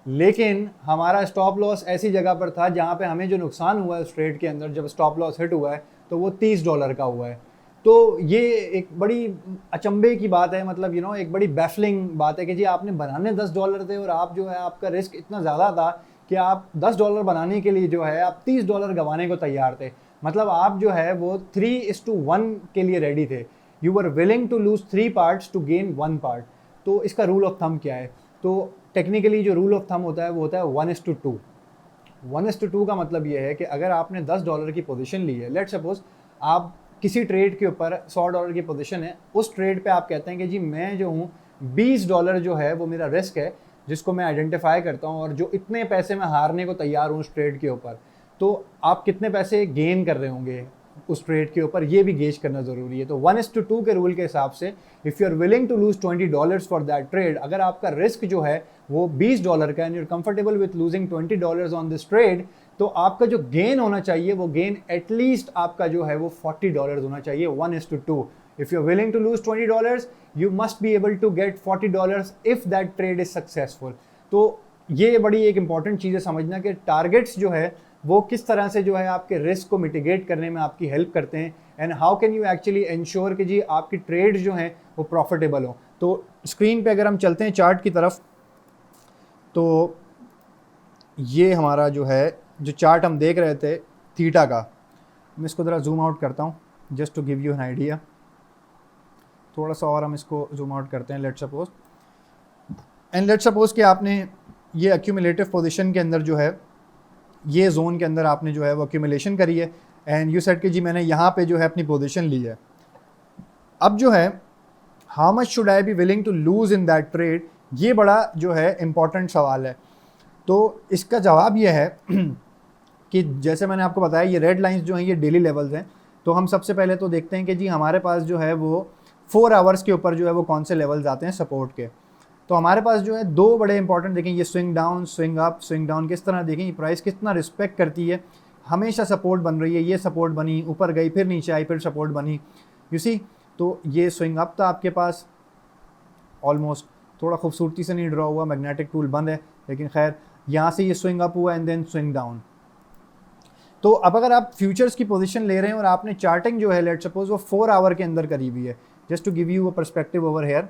S1: लेकिन हमारा स्टॉप लॉस ऐसी जगह पर था जहाँ पे हमें जो नुकसान हुआ है उस ट्रेड के अंदर, जब स्टॉप लॉस हिट हुआ है तो वो $30 का हुआ है। तो ये एक बड़ी अचंभे की बात है, मतलब एक बड़ी बैफलिंग बात है कि जी आपने बनाने $10 थे और आप जो है आपका रिस्क इतना ज़्यादा था कि आप $10 बनाने के लिए जो है आप $30 गंवाने को तैयार थे। मतलब आप जो है वो 3:1 के लिए रेडी थे। You were willing to lose 3 parts to gain 1 part. तो इसका रूल ऑफ थंब क्या है? तो टेक्निकली जो रूल ऑफ थंब होता है वो होता है 1:2। 1:2 का मतलब ये है कि अगर आपने $10 की पोजीशन ली है, लेट सपोज आप किसी ट्रेड के ऊपर $100 की पोजीशन है, उस ट्रेड पे आप कहते हैं कि जी मैं जो हूँ $20 जो है वो मेरा रिस्क है जिसको मैं आइडेंटिफाई करता हूँ और जो इतने पैसे मैं हारने को तैयार हूँ उस ट्रेड के ऊपर। तो आप कितने पैसे गेन कर रहे होंगे उस ट्रेड के ऊपर, ये भी गेज करना ज़रूरी है। तो 1:2 के रूल के हिसाब से if you are willing to lose $20 for that trade, अगर आपका रिस्क जो है वो $20 का and you are comfortable with losing $20 on this trade, तो आपका जो गेन होना चाहिए वो गेन एटलीस्ट आपका जो है वो $40 होना चाहिए। 1:2। If you are willing to lose $20, you must be able to get $40 if that trade is successful. तो ये बड़ी एक इंपॉर्टेंट चीज़ है समझना कि टारगेट्स जो है वो किस तरह से जो है आपके रिस्क को मिटिगेट करने में आपकी हेल्प करते हैं and how can you actually ensure कि जी आपकी ट्रेड जो हैं वो प्रॉफिटेबल हो। तो स्क्रीन पे अगर हम चलते हैं चार्ट की तरफ, तो ये हमारा जो है जो चार्ट हम देख रहे थे थीटा का, मैं इसको ज़रा जूम आउट करता हूँ just to give you an idea. थोड़ा सा और हम इसको जूम आउट करते हैं। लेट सपोज कि आपने ये एक्यूमुलेटिव पोजीशन के अंदर जो है ये जोन के अंदर आपने जो है वो एक्यूमुलेशन करी है एंड यू सेड कि जी मैंने यहाँ पे जो है अपनी पोजीशन ली है। अब जो है how much should I be willing to lose in that trade, ये बड़ा जो है इम्पॉर्टेंट सवाल है। तो इसका जवाब ये है कि जैसे मैंने आपको बताया ये रेड लाइंस जो हैं ये डेली लेवल्स हैं। तो हम सबसे पहले तो देखते हैं कि जी हमारे पास जो है वो 4 आवर्स के ऊपर जो है वो कौन से लेवल्स आते हैं सपोर्ट के। तो हमारे पास जो है दो बड़े इंपॉर्टेंट देखें, ये swing down, swing up, swing down किस तरह देखें, ये प्राइस कितना रिस्पेक्ट करती है, हमेशा सपोर्ट बन रही है। ये सपोर्ट बनी, ऊपर गई, फिर नीचे आई, फिर सपोर्ट बनी, यू सी। तो ये स्विंग अप था आपके पास, ऑलमोस्ट थोड़ा खूबसूरती से नहीं ड्रॉ हुआ, मैग्नेटिक टूल बंद है, लेकिन खैर यहाँ से ये स्विंग अप हुआ एंड देन स्विंग डाउन। तो अब अगर आप फ्यूचर्स की पोजीशन ले रहे हैं और आपने चार्टिंग जो है लेट सपोज वो 4 आवर के अंदर करी हुई है, just to give you a perspective over here,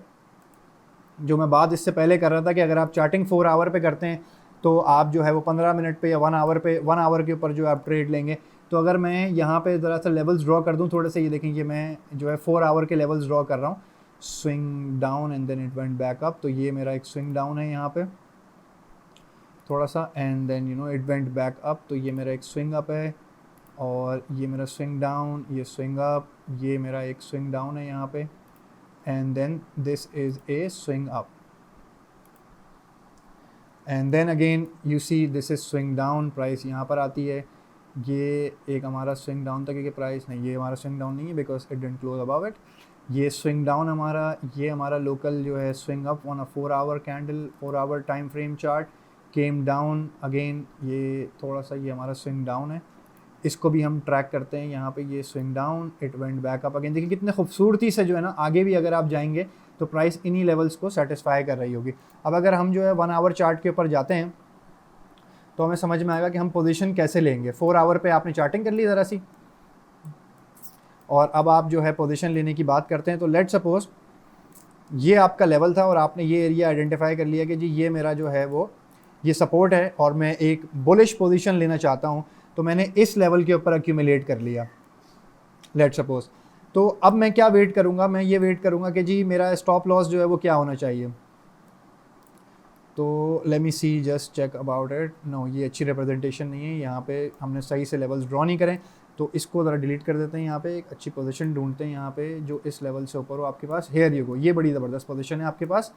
S1: जो मैं बात इससे पहले कर रहा था कि अगर आप चार्टिंग 4 आवर पे करते हैं तो आप जो है वो 15 मिनट पे या 1 आवर पे 1 आवर के ऊपर जो आप ट्रेड लेंगे। तो अगर मैं यहाँ पे ज़रा सा लेवल्स ड्रॉ कर दूँ थोड़े से, ये देखें, ये मैं जो है 4 आवर के लेवल्स ड्रॉ कर रहा हूँ, swing down and then it went back up. तो ये मेरा एक स्विंग डाउन है यहाँ पे थोड़ा सा and then you know it went back up. तो ये मेरा एक स्विंग अप है और ये मेरा स्विंग डाउन, ये स्विंग अप, ये मेरा एक स्विंग डाउन है यहाँ पे and then this is a swing up and then again you see this is swing down, price यहाँ पर आती है। ये एक हमारा स्विंग डाउन था क्योंकि प्राइस नहीं, ये हमारा स्विंग डाउन नहीं है because it didn't close above it. ये स्विंग डाउन हमारा, ये हमारा लोकल जो है swing up on a 4 hour candle, 4 hour time frame chart, came down again, ये थोड़ा सा ये हमारा स्विंग डाउन है, इसको भी हम ट्रैक करते हैं यहाँ पे, ये swing down, it went back up again. देखिए कितने खूबसूरती से जो है ना आगे भी अगर आप जाएंगे तो प्राइस इन्हीं लेवल्स को सेटिस्फाई कर रही होगी। अब अगर हम जो है 1 आवर चार्ट के ऊपर जाते हैं तो हमें समझ में आएगा कि हम पोजीशन कैसे लेंगे। 4 आवर पे आपने चार्टिंग कर ली ज़रा सी और अब आप जो है पोजीशन लेने की बात करते हैं। तो लेट सपोज ये आपका लेवल था और आपने ये एरिया आइडेंटिफाई कर लिया कि जी ये मेरा जो है वो ये सपोर्ट है और मैं एक बुलिश पोजीशन लेना चाहता हूँ, तो मैंने इस लेवल के ऊपर एक्यूमुलेट कर लिया लेट सपोज। तो अब मैं क्या वेट करूँगा, मैं ये वेट करूँगा कि जी मेरा स्टॉप लॉस जो है वो क्या होना चाहिए। तो let me see just check about it, no ये अच्छी रिप्रेजेंटेशन नहीं है, यहाँ पे हमने सही से लेवल्स ड्रॉ नहीं करें, तो इसको ज़रा डिलीट कर देते हैं। यहाँ पे एक अच्छी पोजीशन ढूंढते हैं यहाँ पे जो इस लेवल से ऊपर हो आपके पास। हेयर यू गो, ये बड़ी ज़बरदस्त पोजीशन है आपके पास।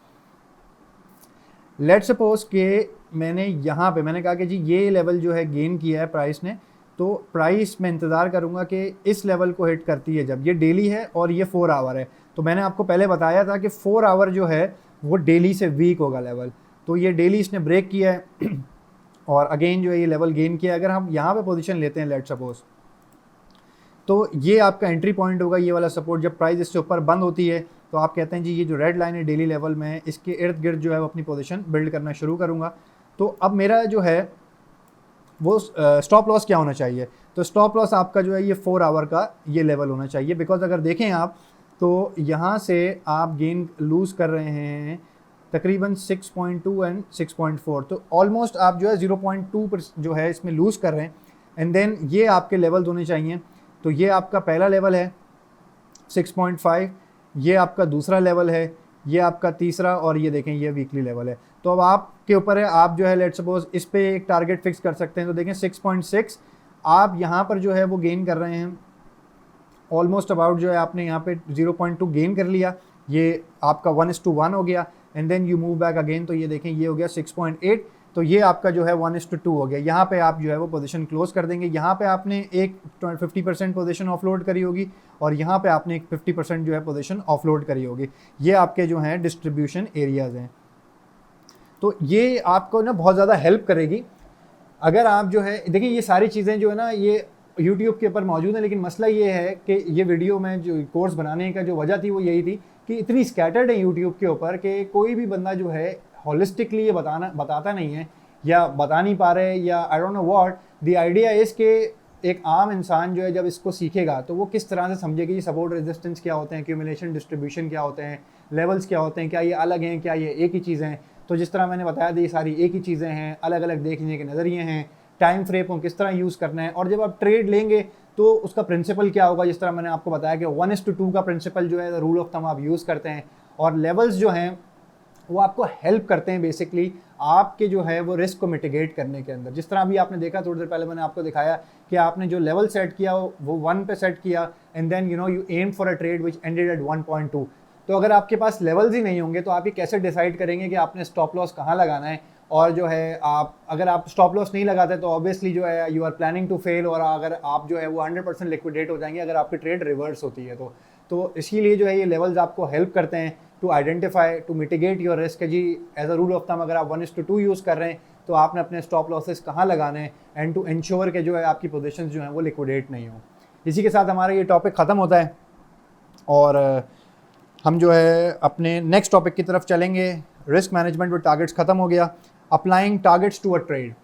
S1: लेट सपोज कि मैंने यहाँ पे मैंने कहा कि जी ये लेवल जो है गेन किया है प्राइस ने, तो प्राइस मैं इंतज़ार करूँगा कि इस लेवल को हिट करती है जब ये डेली है और ये 4 आवर है। तो मैंने आपको पहले बताया था कि 4 आवर जो है वो डेली से वीक होगा लेवल, तो ये डेली इसने ब्रेक किया है और अगेन जो है ये लेवल गेन किया। अगर हम यहाँ पे पोजीशन लेते हैं लेट सपोज, तो ये आपका एंट्री पॉइंट होगा, ये वाला सपोर्ट। जब प्राइस इससे ऊपर बंद होती है तो आप कहते हैं जी ये जो रेड लाइन है डेली लेवल में, इसके इर्द गिर्द जो है वो अपनी पोजीशन बिल्ड करना शुरू करूँगा। तो अब मेरा जो है वो स्टॉप लॉस क्या होना चाहिए, तो स्टॉप लॉस आपका जो है ये 4 आवर का ये लेवल होना चाहिए। बिकॉज अगर देखें आप तो यहाँ से आप गेन लूज़ कर रहे हैं तकरीबन 6.2 एंड 6.4, तो ऑलमोस्ट आप जो है 0.2 जो है इसमें लूज़ कर रहे हैं एंड देन ये आपके लेवल्स होने चाहिए। तो ये आपका पहला लेवल है 6.5, ये आपका दूसरा लेवल है, ये आपका तीसरा, और ये देखें ये वीकली लेवल है। तो अब आपके ऊपर है, आप जो है लेट्स सपोज इस पे एक टारगेट फिक्स कर सकते हैं। तो देखें 6.6 आप यहाँ पर जो है वो गेन कर रहे हैं, ऑलमोस्ट अबाउट जो है आपने यहाँ पे 0.2 गेन कर लिया, ये आपका 1:1 हो गया, and then you move back again. तो ये देखें ये हो गया 6.8, तो ये आपका जो है 1:2 हो गया। यहाँ पे आप जो है वो पोजीशन क्लोज कर देंगे। यहाँ पे आपने एक 50% पोजीशन ऑफलोड करी होगी, और यहाँ पे आपने एक 50% जो है पोजीशन ऑफलोड करी होगी। ये आपके जो हैं डिस्ट्रीब्यूशन एरियाज हैं। तो ये आपको ना बहुत ज़्यादा हेल्प करेगी अगर आप जो है, देखिए ये सारी चीज़ें जो है ना ये यूट्यूब के ऊपर मौजूद है, लेकिन मसला ये है कि ये वीडियो में जो कोर्स बनाने का जो वजह थी वो यही थी कि इतनी स्कैटर्ड है यूट्यूब के ऊपर कि कोई भी बंदा जो है होलिस्टिकली ये बताता नहीं है, या बता नहीं पा रहे, या I don't know what the idea is कि एक आम इंसान जो है जब इसको सीखेगा तो वो किस तरह से समझेगा कि सपोर्ट रेजिस्टेंस क्या होते हैं, एक्यूमुलेशन डिस्ट्रीब्यूशन क्या होते हैं, लेवल्स क्या होते हैं, क्या ये अलग हैं, क्या ये एक ही चीज़ें हैं। तो जिस तरह मैंने बताया था ये सारी एक ही चीज़ें हैं, अलग अलग देखने के नज़रिए हैं, टाइम फ्रेम को किस तरह यूज़ करना है, और जब आप ट्रेड लेंगे तो उसका प्रिंसिपल क्या होगा। जिस तरह मैंने आपको बताया कि 1:2 का प्रिंसिपल जो है रूल ऑफ थंब आप यूज़ करते हैं, और लेवल्स जो हैं वो आपको हेल्प करते हैं बेसिकली आपके जो है वो रिस्क को मिटिगेट करने के अंदर। जिस तरह अभी आपने देखा थोड़ी देर पहले मैंने आपको दिखाया कि आपने जो लेवल सेट किया वो 1 पे सेट किया, and then you aim for a trade which ended at 1.2। तो अगर आपके पास लेवल्स ही नहीं होंगे तो आप ये कैसे डिसाइड करेंगे कि आपने स्टॉप लॉस कहाँ लगाना है, और जो है आप अगर आप स्टॉप लॉस नहीं लगाते तो ऑब्वियसली जो है you are planning to fail, और अगर आप जो है वो 100% लिक्विडेट हो जाएंगे अगर आपकी ट्रेड रिवर्स होती है। तो इसीलिए जो है ये लेवल्स आपको हेल्प करते हैं to identify, to mitigate your risk. जी as a rule of thumb अगर आप 1:2 यूज़ कर रहे हैं तो आपने अपने स्टॉप लॉसेस कहाँ लगाने हैं, एंड टू इंश्योर के जो है आपकी पोजीशन जो है वो लिक्विडेट नहीं हो। इसी के साथ हमारा ये टॉपिक ख़त्म होता है, और हम जो है अपने नेक्स्ट टॉपिक की तरफ चलेंगे। रिस्क मैनेजमेंट विद टारगेट्स ख़त्म हो गया, applying targets to a trade.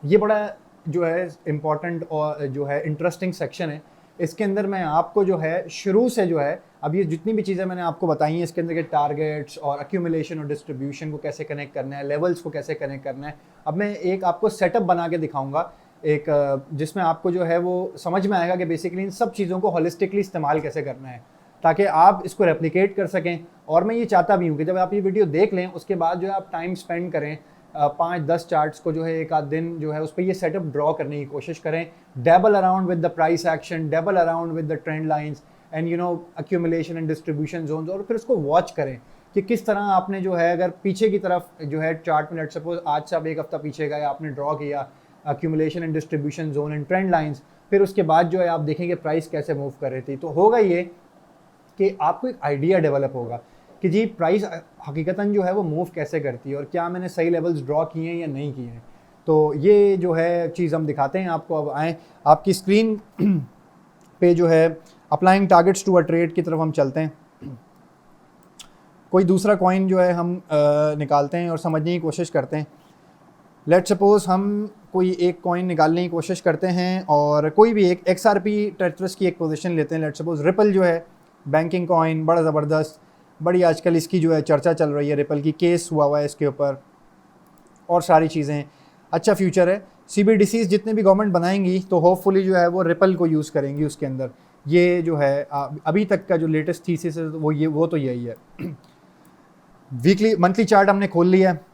S1: ये बड़ा जो है इम्पॉर्टेंट और जो है इंटरेस्टिंग सेक्शन है। इसके अंदर मैं आपको जो है शुरू से जो है अब ये जितनी भी चीज़ें मैंने आपको बताई हैं इसके अंदर के टारगेट्स और एक्यूमुलेशन और डिस्ट्रीब्यूशन को कैसे कनेक्ट करना है, लेवल्स को कैसे कनेक्ट करना है, अब मैं एक आपको सेटअप बना के दिखाऊंगा एक जिसमें आपको जो है वो समझ में आएगा कि बेसिकली इन सब चीज़ों को होलिस्टिकली इस्तेमाल कैसे करना है ताकि आप इसको रेप्लिकेट कर सकें। और मैं ये चाहता भी हूँ कि जब आप ये वीडियो देख लें उसके बाद जो है आप टाइम स्पेंड करें 5-10 चार्ट्स को जो है एक आध दिन जो है उस पर ये सेटअप ड्रॉ करने की कोशिश करें, double around with the price action, double around with the trend lines and accumulation and distribution zones, और फिर उसको वॉच करें कि किस तरह आपने जो है अगर पीछे की तरफ जो है चार्ट में लेट सपोज आज से आप एक हफ्ता पीछे गए, आपने ड्रॉ किया accumulation and distribution zone and trend lines, फिर उसके बाद जो है आप देखेंगे प्राइस कैसे मूव कर रही थी, तो होगा ये कि आपको एक आइडिया डेवलप होगा कि जी प्राइस हकीकतन जो है वो मूव कैसे करती है और क्या मैंने सही लेवल्स ड्रॉ किए हैं या नहीं किए हैं। तो ये जो है चीज़ हम दिखाते हैं आपको। अब आएँ आपकी स्क्रीन पे जो है applying targets to a trade की तरफ हम चलते हैं। कोई दूसरा कॉइन जो है हम निकालते हैं और समझने की कोशिश करते हैं। लेट सपोज हम कोई एक कॉइन निकालने की कोशिश करते हैं और कोई भी एक XRP टेट्रस की एक पोजीशन लेते हैं। लेट सपोज रिपल जो है बैंकिंग कॉइन बड़ा ज़बरदस्त, बड़ी आजकल इसकी जो है चर्चा चल रही है, रिपल की केस हुआ हुआ है इसके ऊपर और सारी चीज़ें, अच्छा फ्यूचर है। CBDCs जितने भी गवर्नमेंट बनाएंगी तो होपफुली जो है वो रिपल को यूज़ करेंगी उसके अंदर। ये जो है अभी तक का जो लेटेस्ट थीसिस है वो तो यही है। वीकली मंथली चार्ट हमने खोल लिया है।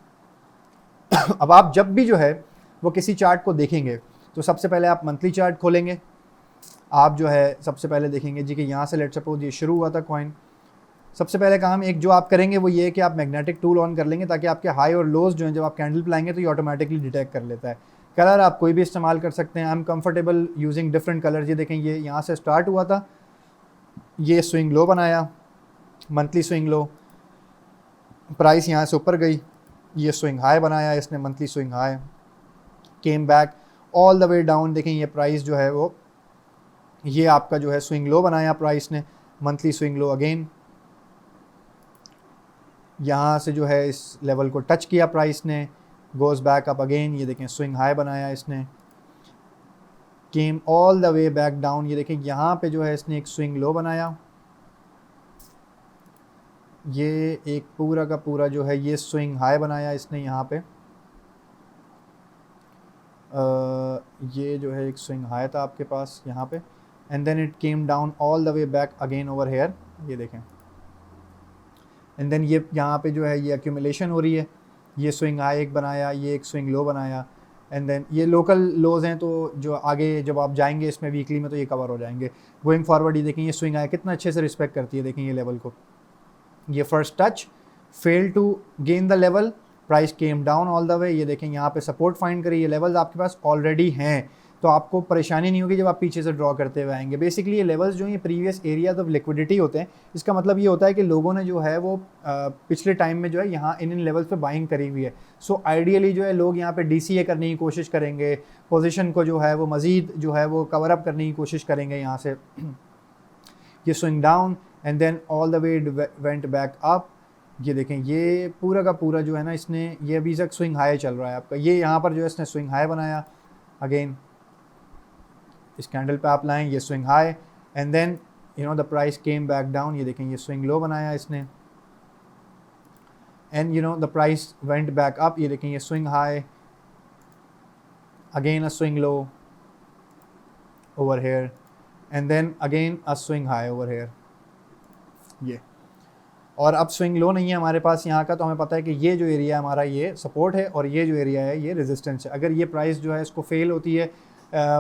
S1: अब आप जब भी जो है वो किसी चार्ट को देखेंगे तो सबसे पहले आप मंथली चार्ट खोलेंगे, आप जो है सबसे पहले देखेंगे जी कि यहाँ से लेट सपोज ये शुरू हुआ था कॉइन। सबसे पहले काम एक जो आप करेंगे वो ये है कि आप मैग्नेटिक टूल ऑन कर लेंगे ताकि आपके हाई और लोज जो हैं जब आप कैंडल पिलाएंगे तो ये ऑटोमेटिकली डिटेक्ट कर लेता है। कलर आप कोई भी इस्तेमाल कर सकते हैं, I am comfortable using different colour. ये देखें ये यहाँ से स्टार्ट हुआ था, ये स्विंग लो बनाया, मंथली स्विंग लो, प्राइस यहाँ से ऊपर गई, ये स्विंग हाई बनाया इसने, monthly swing high, came back all the way down. देखें ये प्राइस जो है वो ये आपका जो है स्विंग लो बनाया प्राइस ने, मंथली स्विंग लो अगेन, यहाँ से जो है इस लेवल को टच किया प्राइस ने, गोज़ बैक अप अगेन, ये देखें स्विंग हाई बनाया इसने, came all the way back down. ये देखें यहाँ पे जो है इसने एक स्विंग लो बनाया, ये एक पूरा का पूरा जो है ये स्विंग हाई बनाया इसने यहाँ पे, ये जो है एक स्विंग हाई था आपके पास यहाँ पे, and then it came down all the way back again over here, ये देखें, एंड देन ये यहाँ पे जो है ये एक्यूमुलेशन हो रही है, ये स्विंग हाई एक बनाया, ये एक स्विंग लो बनाया, एंड देन ये लोकल लोज हैं, तो जो आगे जब आप जाएंगे इसमें वीकली में तो ये कवर हो जाएंगे। गोइंग फॉरवर्ड ये देखें, ये स्विंग हाई कितना अच्छे से रिस्पेक्ट करती है, देखें ये लेवल को, ये first touch fail to gain the level, price came down all the way, ये देखें यहाँ पे सपोर्ट फाइंड करिए, ये लेवल्स आपके पास ऑलरेडी हैं, तो आपको परेशानी नहीं होगी जब आप पीछे से ड्रॉ करते हुए आएंगे। बेसिकली ये लेवल्स जो हैं प्रीवियस एरियाज ऑफ लिक्विडिटी होते हैं, इसका मतलब ये होता है कि लोगों ने जो है वो पिछले टाइम में जो है यहाँ इन लेवल्स पे बाइंग करी हुई है। सो आइडियली जो है लोग यहाँ पे DCA करने की कोशिश करेंगे, पोजीशन को जो है वो मज़ीद जो है वो कवर अप करने की कोशिश करेंगे यहाँ से। ये swing down and then all the way went back up, ये देखें ये पूरा का पूरा जो है ना, इसने ये अभी तक स्विंग हाई चल रहा है आपका, ये यहाँ पर जो है इसने स्विंग हाई बनाया, अगेन इस कैंडल पे आप लाएं, ये swing high and then you know the price came back down, ये देखें ये स्विंग लो बनाया इसने, and you know the price went back up, ये देखें ये swing high, again a swing low over here and then again a swing high over here, ये और अब स्विंग लो नहीं है हमारे पास यहाँ का, तो हमें पता है कि ये जो एरिया हमारा ये सपोर्ट है और ये जो एरिया है ये रेजिस्टेंस है। अगर ये प्राइस जो है इसको फेल होती है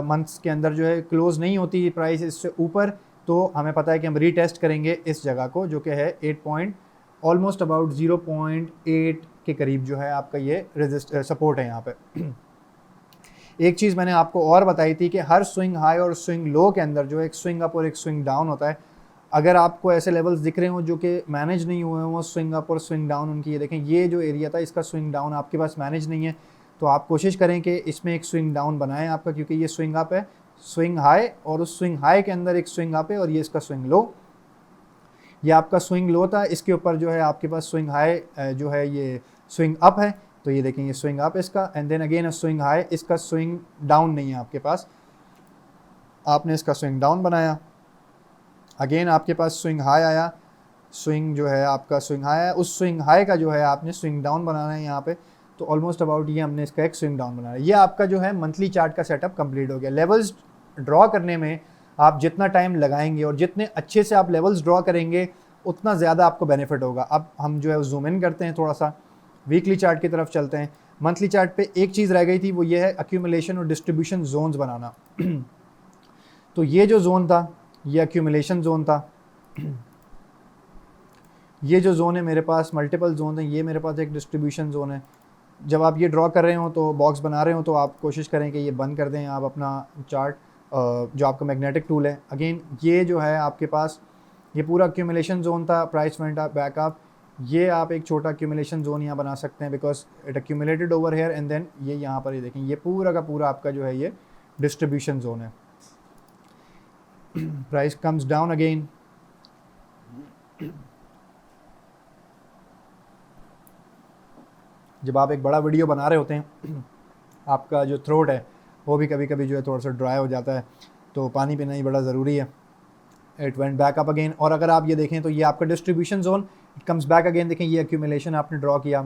S1: मंथ्स के अंदर जो है क्लोज नहीं होती प्राइस इससे ऊपर, तो हमें पता है कि हम रीटेस्ट करेंगे इस जगह को जो कि है 8 पॉइंट ऑलमोस्ट अबाउट 0.8 के करीब जो है आपका ये सपोर्ट है यहाँ पे। एक चीज़ मैंने आपको और बताई थी कि हर स्विंग हाई और स्विंग लो के अंदर जो एक स्विंग अप और एक स्विंग डाउन होता है। अगर आपको ऐसे लेवल्स दिख रहे हो जो कि मैनेज नहीं हुए हों स्विंग अप और स्विंग डाउन उनकी, ये देखें ये जो एरिया था इसका स्विंग डाउन आपके पास मैनेज नहीं है, तो आप कोशिश करें कि इसमें एक स्विंग डाउन बनाएं आपका, क्योंकि ये स्विंग अप है, स्विंग हाई और उस स्विंग हाई के अंदर एक स्विंग अप है और ये इसका स्विंग लो, ये आपका स्विंग लो था, इसके ऊपर जो है आपके पास स्विंग हाई जो है ये स्विंग अप है, तो ये देखें ये स्विंग अप इसका and then again swing high, इसका स्विंग डाउन नहीं है आपके पास, आपने इसका स्विंग डाउन बनाया, अगेन आपके पास स्विंग हाई आया, स्विंग जो है आपका स्विंग हाई है, उस स्विंग हाई का जो है आपने स्विंग डाउन बनाना है यहाँ पे, तो ऑलमोस्ट अबाउट ये हमने इसका एक स्विंग डाउन बनाया। ये आपका जो है मंथली चार्ट का सेटअप कंप्लीट हो गया। लेवल्स ड्रॉ करने में आप जितना टाइम लगाएंगे और जितने अच्छे से आप लेवल्स ड्रॉ करेंगे उतना ज़्यादा आपको बेनिफिट होगा। अब हम जो है जूम इन करते हैं, थोड़ा सा वीकली चार्ट की तरफ चलते हैं। मंथली चार्ट पे एक चीज़ रह गई थी, वो ये है एक्यूमुलेशन और डिस्ट्रीब्यूशन जोन्स बनाना। तो ये जो जोन था ये एक्यूमुलेशन जोन था, ये जो जोन है मेरे पास मल्टीपल जोन है, ये मेरे पास एक डिस्ट्रीब्यूशन जोन है। जब आप ये ड्रॉ कर रहे हो तो बॉक्स बना रहे हो तो आप कोशिश करें कि ये बंद कर दें आप अपना चार्ट, जो आपका मैग्नेटिक टूल है। अगेन ये जो है आपके पास ये पूरा एक्यूमुलेशन जोन था, price went up back up, ये आप एक छोटा एक्यूमुलेशन जोन यहाँ बना सकते हैं because it accumulated over here and then ये यहाँ पर ये देखें ये पूरा का पूरा आपका जो है ये डिस्ट्रीब्यूशन जोन है। प्राइस कम्स डाउन अगेन, जब आप एक बड़ा वीडियो बना रहे होते हैं आपका जो थ्रोट है वो भी कभी कभी जो है थोड़ा सा ड्राई हो जाता है, तो पानी पीना ही बड़ा ज़रूरी है। It went back up again, और अगर आप ये देखें तो ये आपका distribution zone, it comes back again, देखें ये एक्यूमुलेशन आपने ड्रॉ किया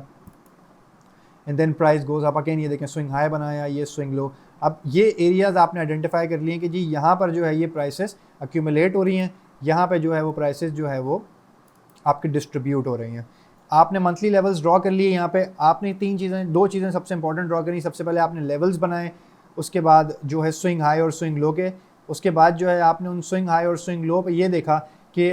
S1: and then price goes up again, ये देखें स्विंग हाई बनाया, ये स्विंग लो। अब ये एरियाज़ आपने आइडेंटिफाई कर लिए कि जी यहाँ पर जो है ये प्राइसेस एक्यूमुलेट हो रही हैं, यहाँ पे जो है वो प्राइसेस जो है वो आपकी डिस्ट्रीब्यूट हो रही हैं। आपने मंथली लेवल्स ड्रॉ कर लिए, यहाँ पे आपने दो चीज़ें सबसे इंपॉर्टेंट ड्रॉ करी। सबसे पहले आपने लेवल्स बनाए, उसके बाद जो है स्विंग हाई और स्विंग लो के, उसके बाद जो है आपने उन स्विंग हाई और स्विंग लो पे ये देखा कि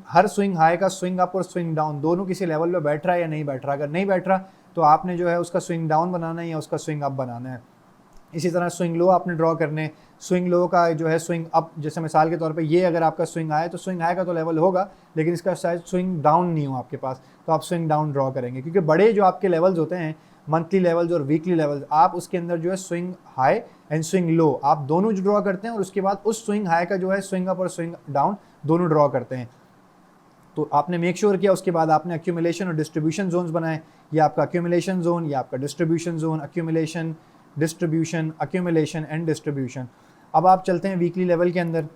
S1: हर स्विंग हाई का स्विंग अप और स्विंग डाउन दोनों किसी लेवल पे बैठ रहा है या नहीं बैठ रहा। अगर नहीं बैठ रहा तो आपने जो है उसका स्विंग डाउन बनाना है या उसका स्विंग अप बनाना है। इसी तरह स्विंग लो आपने ड्रॉ करने, स्विंग लो का जो है स्विंग अप, जैसे मिसाल के तौर पे ये अगर आपका स्विंग आए तो स्विंग हाई का तो लेवल होगा लेकिन इसका शायद स्विंग डाउन नहीं हो आपके पास, तो आप स्विंग डाउन ड्रॉ करेंगे। क्योंकि बड़े जो आपके लेवल्स होते हैं मंथली लेवल्स और वीकली लेवल्स, आप उसके अंदर जो है swing high and swing low आप दोनों जो ड्रॉ करते हैं और उसके बाद उस स्विंग हाई का जो है स्विंग अप और स्विंग डाउन दोनों ड्रॉ करते हैं। तो आपने मेक श्योर किया, उसके बाद आपने एक्यूमुलेशन और डिस्ट्रीब्यूशन जोन्स बनाए। ये आपका एक्यूमुलेशन जोन, ये आपका distribution zone, accumulation distribution, accumulation and distribution. अब आप चलते हैं वीकली लेवल के अंदर।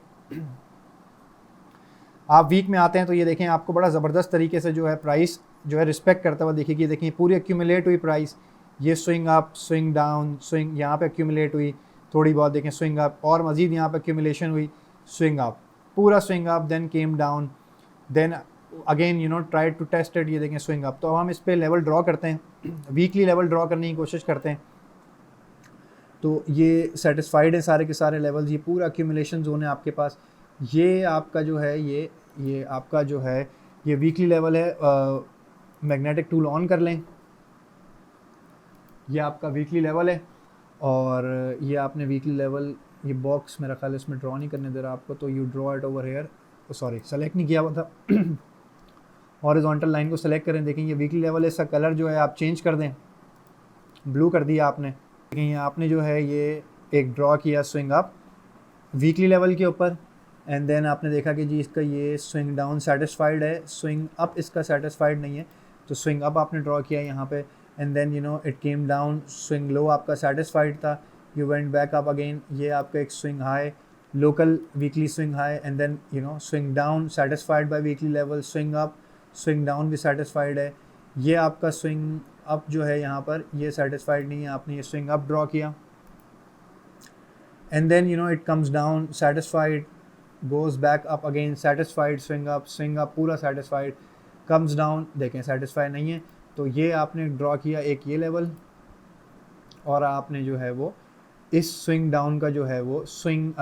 S1: आप वीक में आते हैं तो ये देखें आपको बड़ा ज़बरदस्त तरीके से जो है प्राइस जो है रिस्पेक्ट करता हुआ देखिए कि देखिए पूरी एक्यूमुलेट हुई प्राइस, ये swing up swing down swing यहाँ पे एक्यूमुलेट हुई, थोड़ी बहुत देखें स्विंग अप, और मज़ीद यहाँ पे एक्यूमुलेशन हुई, स्विंग अप, पूरा swing up, then came down, then again you know try to test it, ये देखें स्विंग अप। तो हम इस पर लेवल ड्रॉ करते हैं, वीकली लेवल ड्रॉ करने की कोशिश करते हैं। तो ये सेटिस्फाइड है सारे के सारे लेवल्स, ये पूरा एक्यूमुलेशन जोन है आपके पास। ये आपका जो है ये आपका जो है ये वीकली लेवल है। मैग्नेटिक टूल ऑन कर लें, ये आपका वीकली लेवल है। और ये आपने वीकली लेवल, ये बॉक्स मेरा ख्याल इसमें ड्रॉ नहीं करने दे रहा आपको, तो you draw it over here, sorry select नहीं किया हुआ था। हॉरिजॉन्टल लाइन को सेलेक्ट करें, देखें ये वीकली लेवल है, इसका कलर जो है आप चेंज कर दें, ब्लू कर दिया आपने। देखें आपने जो है ये एक ड्रॉ किया स्विंग अप वीकली लेवल के ऊपर, एंड देन आपने देखा कि जी इसका ये स्विंग डाउन सेटिस्फाइड है, स्विंग अप इसका सेटिस्फाइड नहीं है, तो स्विंग अप आपने ड्रॉ किया यहाँ पे, and then you know it came down, swing low आपका सेटिस्फाइड था, you went back up again, ये आपका एक swing high, local weekly swing high, and then you know swing down satisfied by weekly level, swing up, swing down भी satisfied है। ये आपका swing up जो है यहाँ पर ये सेटिस्फाइड नहीं है, आपने ये स्विंग अप ड्रॉ किया, and then you know it comes down satisfied, goes back up again satisfied, swing up पूरा सेटिस्फाइड, कम्स डाउन, देखें सेटिस्फाइड नहीं है। तो ये आपने ड्रॉ किया एक ये लेवल, और आपने जो है वो इस स्विंग डाउन का जो है वो स्विंग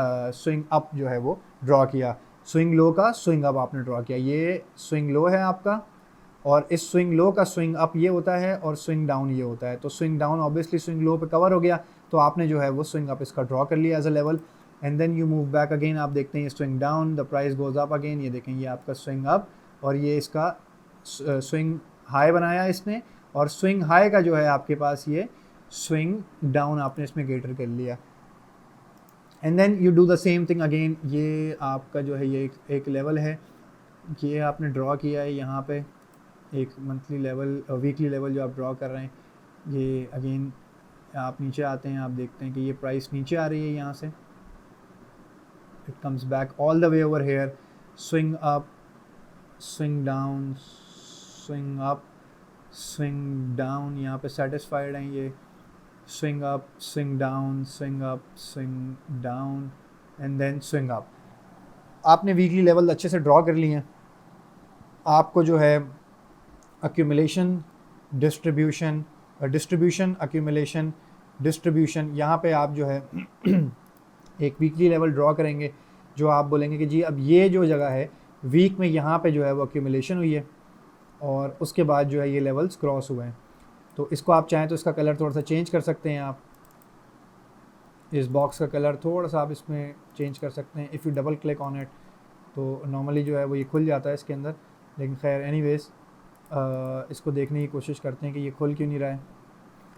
S1: अप जो है वो ड्रॉ किया, स्विंग लो का स्विंग अप आपने ड्रॉ किया, ये स्विंग लो है आपका, और इस स्विंग लो का स्विंग अप ये होता है, और स्विंग डाउन ये होता है। तो swing down obviously swing low पे कवर हो गया, तो आपने जो है वो स्विंग अप इसका ड्रॉ कर लिया as a level, and then you move back again, आप देखते हैं ये swing down, the price goes up again, ये देखें ये आपका स्विंग अप, और ये इसका स्विंग हाई बनाया इसने, और स्विंग हाई का जो है आपके पास ये स्विंग डाउन आपने इसमें गेटर कर लिया, and then you do the same thing again. ये आपका जो है ये एक लेवल है, ये आपने ड्रॉ किया है यहाँ पे एक मंथली लेवल, वीकली लेवल जो आप ड्रॉ कर रहे हैं, ये अगेन आप नीचे आते हैं, आप देखते हैं कि ये प्राइस नीचे आ रही है यहाँ से, it comes back all the way over here, swing up, swing down, swing up, swing down, यहाँ पे सेटिस्फाइड हैं ये, swing up, swing down, swing up, swing down, and then swing up. आपने वीकली लेवल अच्छे से draw कर लिए हैं। आपको जो है एक्यूमुलेशन, डिस्ट्रीब्यूशन, एक्यूमुलेशन, डिस्ट्रीब्यूशन, यहाँ पे आप जो है एक वीकली लेवल ड्रॉ करेंगे, जो आप बोलेंगे कि जी अब ये जो जगह है वीक में यहाँ पे जो है वो एक्यूमुलेशन हुई है, और उसके बाद जो है ये लेवल्स क्रॉस हुए हैं। तो इसको आप चाहें तो इसका कलर थोड़ा सा चेंज कर सकते हैं, आप इस बॉक्स का कलर थोड़ा सा आप इसमें चेंज कर सकते हैं। If U double click on it तो नॉर्मली जो है वो ये खुल जाता है इसके अंदर, लेकिन खैर एनीवेज इसको देखने की कोशिश करते हैं कि ये खुल क्यों नहीं रहा है।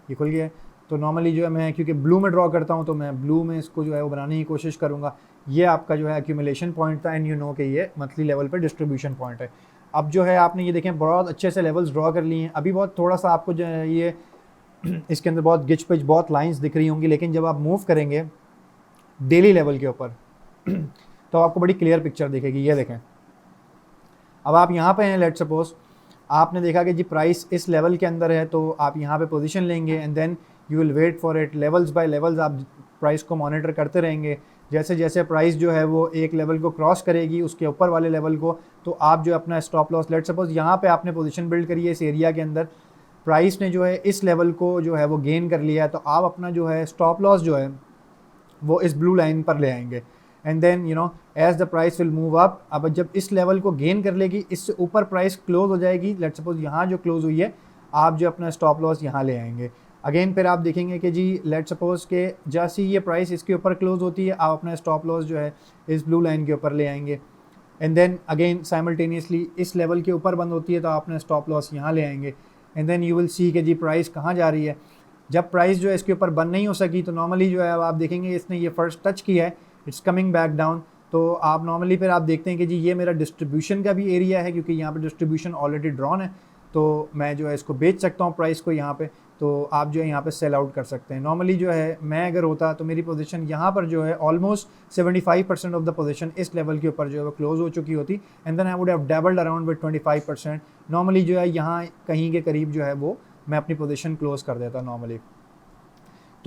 S1: ये खुल गया है, तो नॉर्मली जो है मैं क्योंकि ब्लू में ड्रॉ करता हूँ तो मैं ब्लू में इसको जो है वो बनाने की कोशिश करूँगा। ये आपका जो है एक्यूमुलेशन पॉइंट था, एंड यू नो कि ये मंथली लेवल पे डिस्ट्रीब्यूशन पॉइंट है। अब जो है आपने ये देखें बहुत अच्छे से लेवल्स ड्रॉ कर लिए हैं। अभी बहुत थोड़ा सा आपको जो है ये इसके अंदर बहुत गिच पिच बहुत लाइंस दिख रही होंगी, लेकिन जब आप मूव करेंगे डेली लेवल के ऊपर तो आपको बड़ी क्लियर पिक्चर दिखेगी। ये देखें, अब आप यहाँ पे हैं, लेट सपोज आपने देखा कि जी प्राइस इस लेवल के अंदर है, तो आप यहाँ पे पोजीशन लेंगे, and then you will wait for it, levels by levels आप प्राइस को मॉनिटर करते रहेंगे। जैसे जैसे प्राइस जो है वो एक लेवल को क्रॉस करेगी उसके ऊपर वाले लेवल को, तो आप जो अपना स्टॉप लॉस, लेट सपोज यहाँ पे आपने पोजीशन बिल्ड करी है इस एरिया के अंदर, प्राइस ने जो है इस लेवल को जो है वो गेन कर लिया है, तो आप अपना जो है स्टॉप लॉस जो है वो इस ब्लू लाइन पर ले आएंगे, and then you know as the price will move up. अब जब इस लेवल को गेन कर लेगी, इससे ऊपर प्राइस क्लोज हो जाएगी, लेट सपोज यहाँ जो क्लोज हुई है, आप जो अपना स्टॉप लॉस यहाँ ले आएंगे। अगेन फिर आप देखेंगे कि जी लेट सपोज के जैसे ये प्राइस इसके ऊपर क्लोज होती है, आप अपना स्टॉप लॉस जो है इस ब्लू लाइन के ऊपर ले आएंगे, एंड देन अगेन साइमल्टेनियसली इस लेवल के ऊपर बंद होती है, तो आप अपना स्टॉप लॉस यहाँ ले आएंगे, and then you will see कि जी प्राइस कहाँ जा रही है। जब प्राइस जो है इसके ऊपर बंद नहीं हो सकी, तो नॉर्मली जो है अब आप देखेंगे इसने ये फर्स्ट टच किया है, इट्स कमिंग बैक डाउन, तो आप नॉर्मली फिर आप देखते हैं कि जी ये मेरा डिस्ट्रीब्यूशन का भी एरिया है, क्योंकि यहाँ पे डिस्ट्रीब्यूशन ऑलरेडी ड्रॉन है, तो मैं जो है इसको बेच सकता हूँ प्राइस को यहाँ पे, तो आप जो है यहाँ पे सेल आउट कर सकते हैं। नॉर्मली जो है मैं अगर होता तो मेरी पोजीशन यहाँ पर जो है ऑलमोस्ट 75% ऑफ द पोजीशन इस लेवल के ऊपर जो है वो क्लोज हो चुकी होती, and then I would have doubled around with 25%। Normally जो है यहाँ कहीं के करीब जो है वो मैं अपनी पोजीशन क्लोज कर देता नॉर्मली।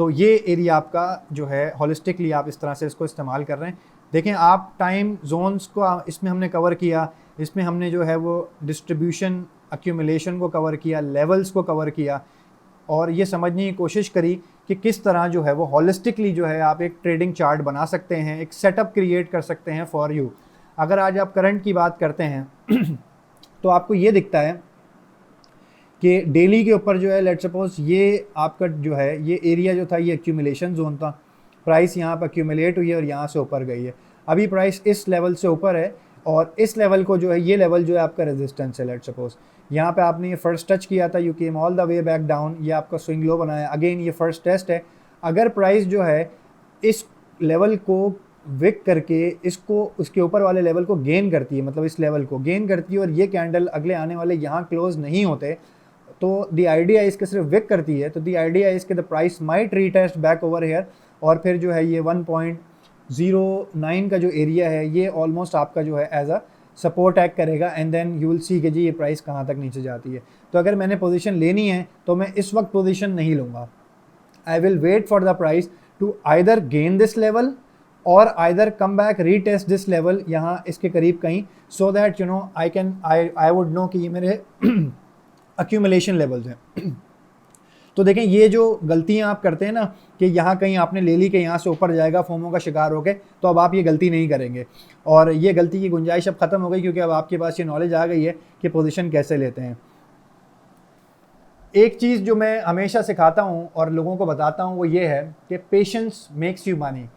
S1: तो ये एरिया आपका जो है होलिस्टिकली आप इस तरह से इसको इस्तेमाल कर रहे हैं। देखें आप टाइम जोन्स को इसमें हमने कवर किया, इसमें हमने जो है वो डिस्ट्रीब्यूशन एक्यूमुलेशन को कवर किया, लेवल्स को कवर किया, और ये समझने की कोशिश करी कि किस तरह जो है वो होलिस्टिकली जो है आप एक ट्रेडिंग चार्ट बना सकते हैं, एक सेटअप क्रिएट कर सकते हैं फॉर यू। अगर आज आप करंट की बात करते हैं तो आपको ये दिखता है कि डेली के ऊपर जो है लेट्स सपोज ये आपका जो है ये एरिया जो था ये एक्यूमुलेशन जोन था, प्राइस यहाँ पर एक्यूमुलेट हुई है और यहाँ से ऊपर गई है। अभी प्राइस इस लेवल से ऊपर है और इस लेवल को जो है ये लेवल जो है आपका रेजिस्टेंस है। लेट्स सपोज यहाँ पे आपने ये फर्स्ट टच किया था, you came all the way back down, ये आपका स्विंग लो बनाया, अगेन ये फर्स्ट टेस्ट है। अगर प्राइस जो है इस लेवल को विक करके इसको उसके ऊपर वाले लेवल को गेन करती है, मतलब इस लेवल को गेन करती है और ये कैंडल अगले आने वाले यहाँ क्लोज नहीं होते, तो द आइडिया इसके सिर्फ विक करती है, तो द आइडिया इसके the price might retest back over hair और फिर जो है ये 1.09 का जो एरिया है ये ऑलमोस्ट आपका जो है एज अ सपोर्ट एक्ट करेगा and then you will see कि जी ये प्राइस कहाँ तक नीचे जाती है। तो अगर मैंने पोजीशन लेनी है तो मैं इस वक्त पोजीशन नहीं लूँगा, I will wait for the price to either gain this level और either come back retest this level यहाँ इसके करीब कहीं, so that you know I would know कि ये मेरे एक्यूमुलेशन लेवल्स हैं। तो देखें ये जो गलतियां आप करते हैं ना कि यहाँ कहीं आपने ले ली कि यहाँ से ऊपर जाएगा फोमो का शिकार होके, तो अब आप ये गलती नहीं करेंगे और ये गलती की गुंजाइश अब ख़त्म हो गई क्योंकि अब आपके पास ये नॉलेज आ गई है कि पोजीशन कैसे लेते हैं। एक चीज़ जो मैं हमेशा सिखाता हूँ और लोगों को बताता हूँ वो ये है कि पेशेंस मेक्स यू मनी।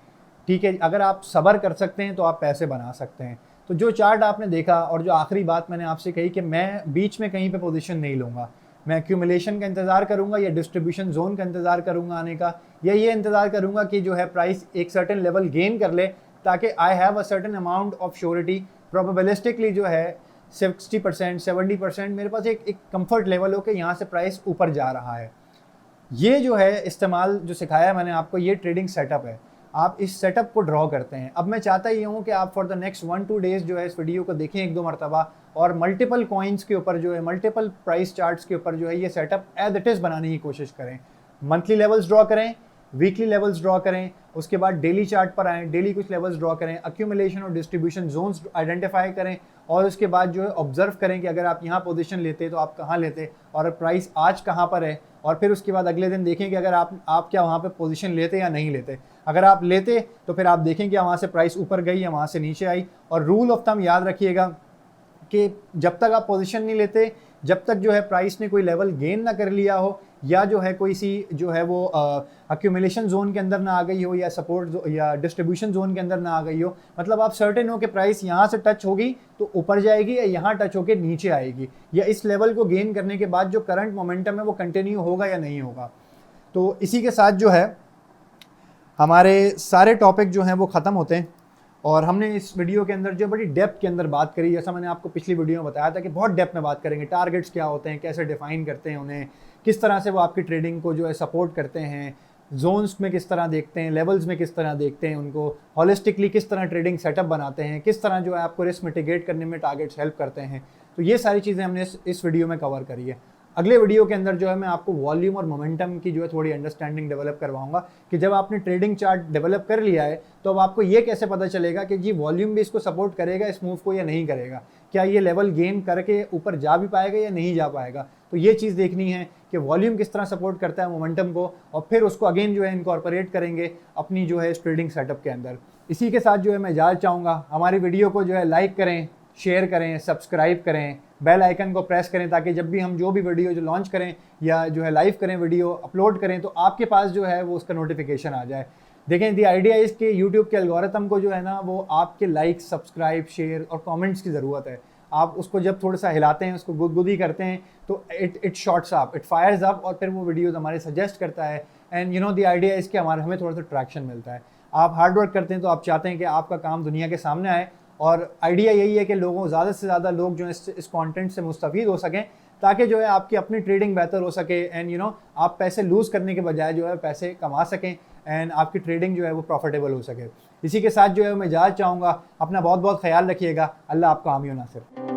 S1: ठीक है, अगर आप सब्र कर सकते हैं तो आप पैसे बना सकते हैं। तो जो चार्ट आपने देखा और जो आखिरी बात मैंने आपसे कही कि मैं बीच में कहीं पे पोजीशन नहीं लूँगा, मैं एक्यूमुलेशन का इंतज़ार करूँगा या डिस्ट्रीब्यूशन जोन का इंतज़ार करूँगा आने का, या ये इंतज़ार करूँगा कि जो है प्राइस एक सर्टेन लेवल गेन कर ले ताकि I have a certain amount of surety, probabilistically जो है 60% 70% मेरे पास एक कंफर्ट लेवल हो कि यहाँ से प्राइस ऊपर जा रहा है। ये जो है इस्तेमाल जो सिखाया है मैंने आपको, ये ट्रेडिंग सेटअप है। आप इस सेटअप को ड्रॉ करते हैं। अब मैं चाहता ये हूँ कि आप फॉर द नेक्स्ट 1-2 डेज़ जो है इस वीडियो को देखें 1-2 मरतबा और मल्टीपल कॉइन्स के ऊपर जो है मल्टीपल प्राइस चार्ट्स के ऊपर जो है ये सेटअप एज इट इज़ बनाने की कोशिश करें। मंथली लेवल्स ड्रॉ करें, वीकली लेवल्स ड्रॉ करें, उसके बाद डेली चार्ट पर आएँ, डेली कुछ लेवल्स ड्रॉ करें, एक्यूमुलेशन और डिस्ट्रीब्यूशन जोन्स आइडेंटिफाई करें और उसके बाद जो है ऑब्जर्व करें कि अगर आप यहाँ पोजीशन लेते तो आप कहाँ लेते और प्राइस आज कहाँ पर है, और फिर उसके बाद अगले दिन देखें कि अगर आप क्या वहाँ पे पोजीशन लेते या नहीं लेते। अगर आप लेते तो फिर आप देखें कि वहाँ से प्राइस ऊपर गई या वहाँ से नीचे आई। और रूल ऑफ थंब याद रखिएगा कि जब तक आप पोजीशन नहीं लेते, जब तक जो है प्राइस ने कोई लेवल गेन ना कर लिया हो या जो है कोई सी जो है वो एक्यूमुलेशन जोन के अंदर ना आ गई हो या सपोर्ट या डिस्ट्रीब्यूशन जोन के अंदर ना आ गई हो, मतलब आप सर्टेन हो कि प्राइस यहाँ से टच होगी तो ऊपर जाएगी या यहाँ टच होकर नीचे आएगी, या इस लेवल को गेन करने के बाद जो करंट मोमेंटम है वो कंटिन्यू होगा या नहीं होगा। तो इसी के साथ जो है हमारे सारे टॉपिक जो हैं वो ख़त्म होते हैं और हमने इस वीडियो के अंदर जो बड़ी डेप्थ के अंदर बात करी, जैसा मैंने आपको पिछली वीडियो में बताया था कि बहुत डेप्थ में बात करेंगे। टारगेट्स क्या होते हैं, कैसे डिफाइन करते हैं उन्हें, किस तरह से वो आपकी ट्रेडिंग को जो है सपोर्ट करते हैं, जोन्स में किस तरह देखते हैं, लेवल्स में किस तरह देखते हैं उनको, हॉलिस्टिकली किस तरह ट्रेडिंग सेटअप बनाते हैं, किस तरह जो है आपको रिस्क मिटिगेट करने में टारगेट्स हेल्प करते हैं। तो ये सारी चीज़ें हमने इस वीडियो में कवर करी है। अगले वीडियो के अंदर जो है मैं आपको वॉल्यूम और मोमेंटम की जो है थोड़ी अंडरस्टैंडिंग डेवलप करवाऊंगा कि जब आपने ट्रेडिंग चार्ट डेवलप कर लिया है तो अब आपको ये कैसे पता चलेगा कि जी वॉल्यूम भी इसको सपोर्ट करेगा इस मूव को या नहीं करेगा, क्या ये लेवल गेन करके ऊपर जा भी पाएगा या नहीं जा पाएगा। तो ये चीज़ देखनी है कि वॉल्यूम किस तरह सपोर्ट करता है मोमेंटम को, और फिर उसको अगेन जो है इनकॉर्पोरेट करेंगे अपनी जो है इस ट्रेडिंग सेटअप के अंदर। इसी के साथ जो है मैं इजाज़त चाहूँगा, हमारी वीडियो को जो है लाइक करें, शेयर करें, सब्सक्राइब करें, बेल आइकन को प्रेस करें ताकि जब भी हम जो भी वीडियो जो लॉन्च करें या जो है लाइव करें, वीडियो अपलोड करें तो आपके पास जो है वो उसका नोटिफिकेशन आ जाए। देखें दी आइडिया इस कि यूट्यूब के एल्गोरिथम को जो है ना वो आपके लाइक, सब्सक्राइब, शेयर और कमेंट्स की ज़रूरत है। आप उसको जब थोड़ा सा हिलाते हैं, उसको गुदगुदी करते हैं तो it shots up, it fires up और फिर वो वीडियोज़ हमारे सजेस्ट करता है। And you know the idea इसके हमें थोड़ा सा ट्रैक्शन मिलता है। आप हार्ड वर्क करते हैं तो आप चाहते हैं कि आपका काम दुनिया के सामने आए, और आइडिया यही है कि लोगों ज़्यादा से ज़्यादा लोग जो है इस कंटेंट से मुस्तफ़ीद हो सकें ताकि जो है आपकी अपनी ट्रेडिंग बेहतर हो सके एंड यू नो आप पैसे लूज़ करने के बजाय जो है पैसे कमा सकें एंड आपकी ट्रेडिंग जो है वो प्रॉफिटेबल हो सके। इसी के साथ जो है मैं इजाज़त चाहूँगा, अपना बहुत बहुत ख्याल रखिएगा। अल्लाह आपका हामी हो नासिर।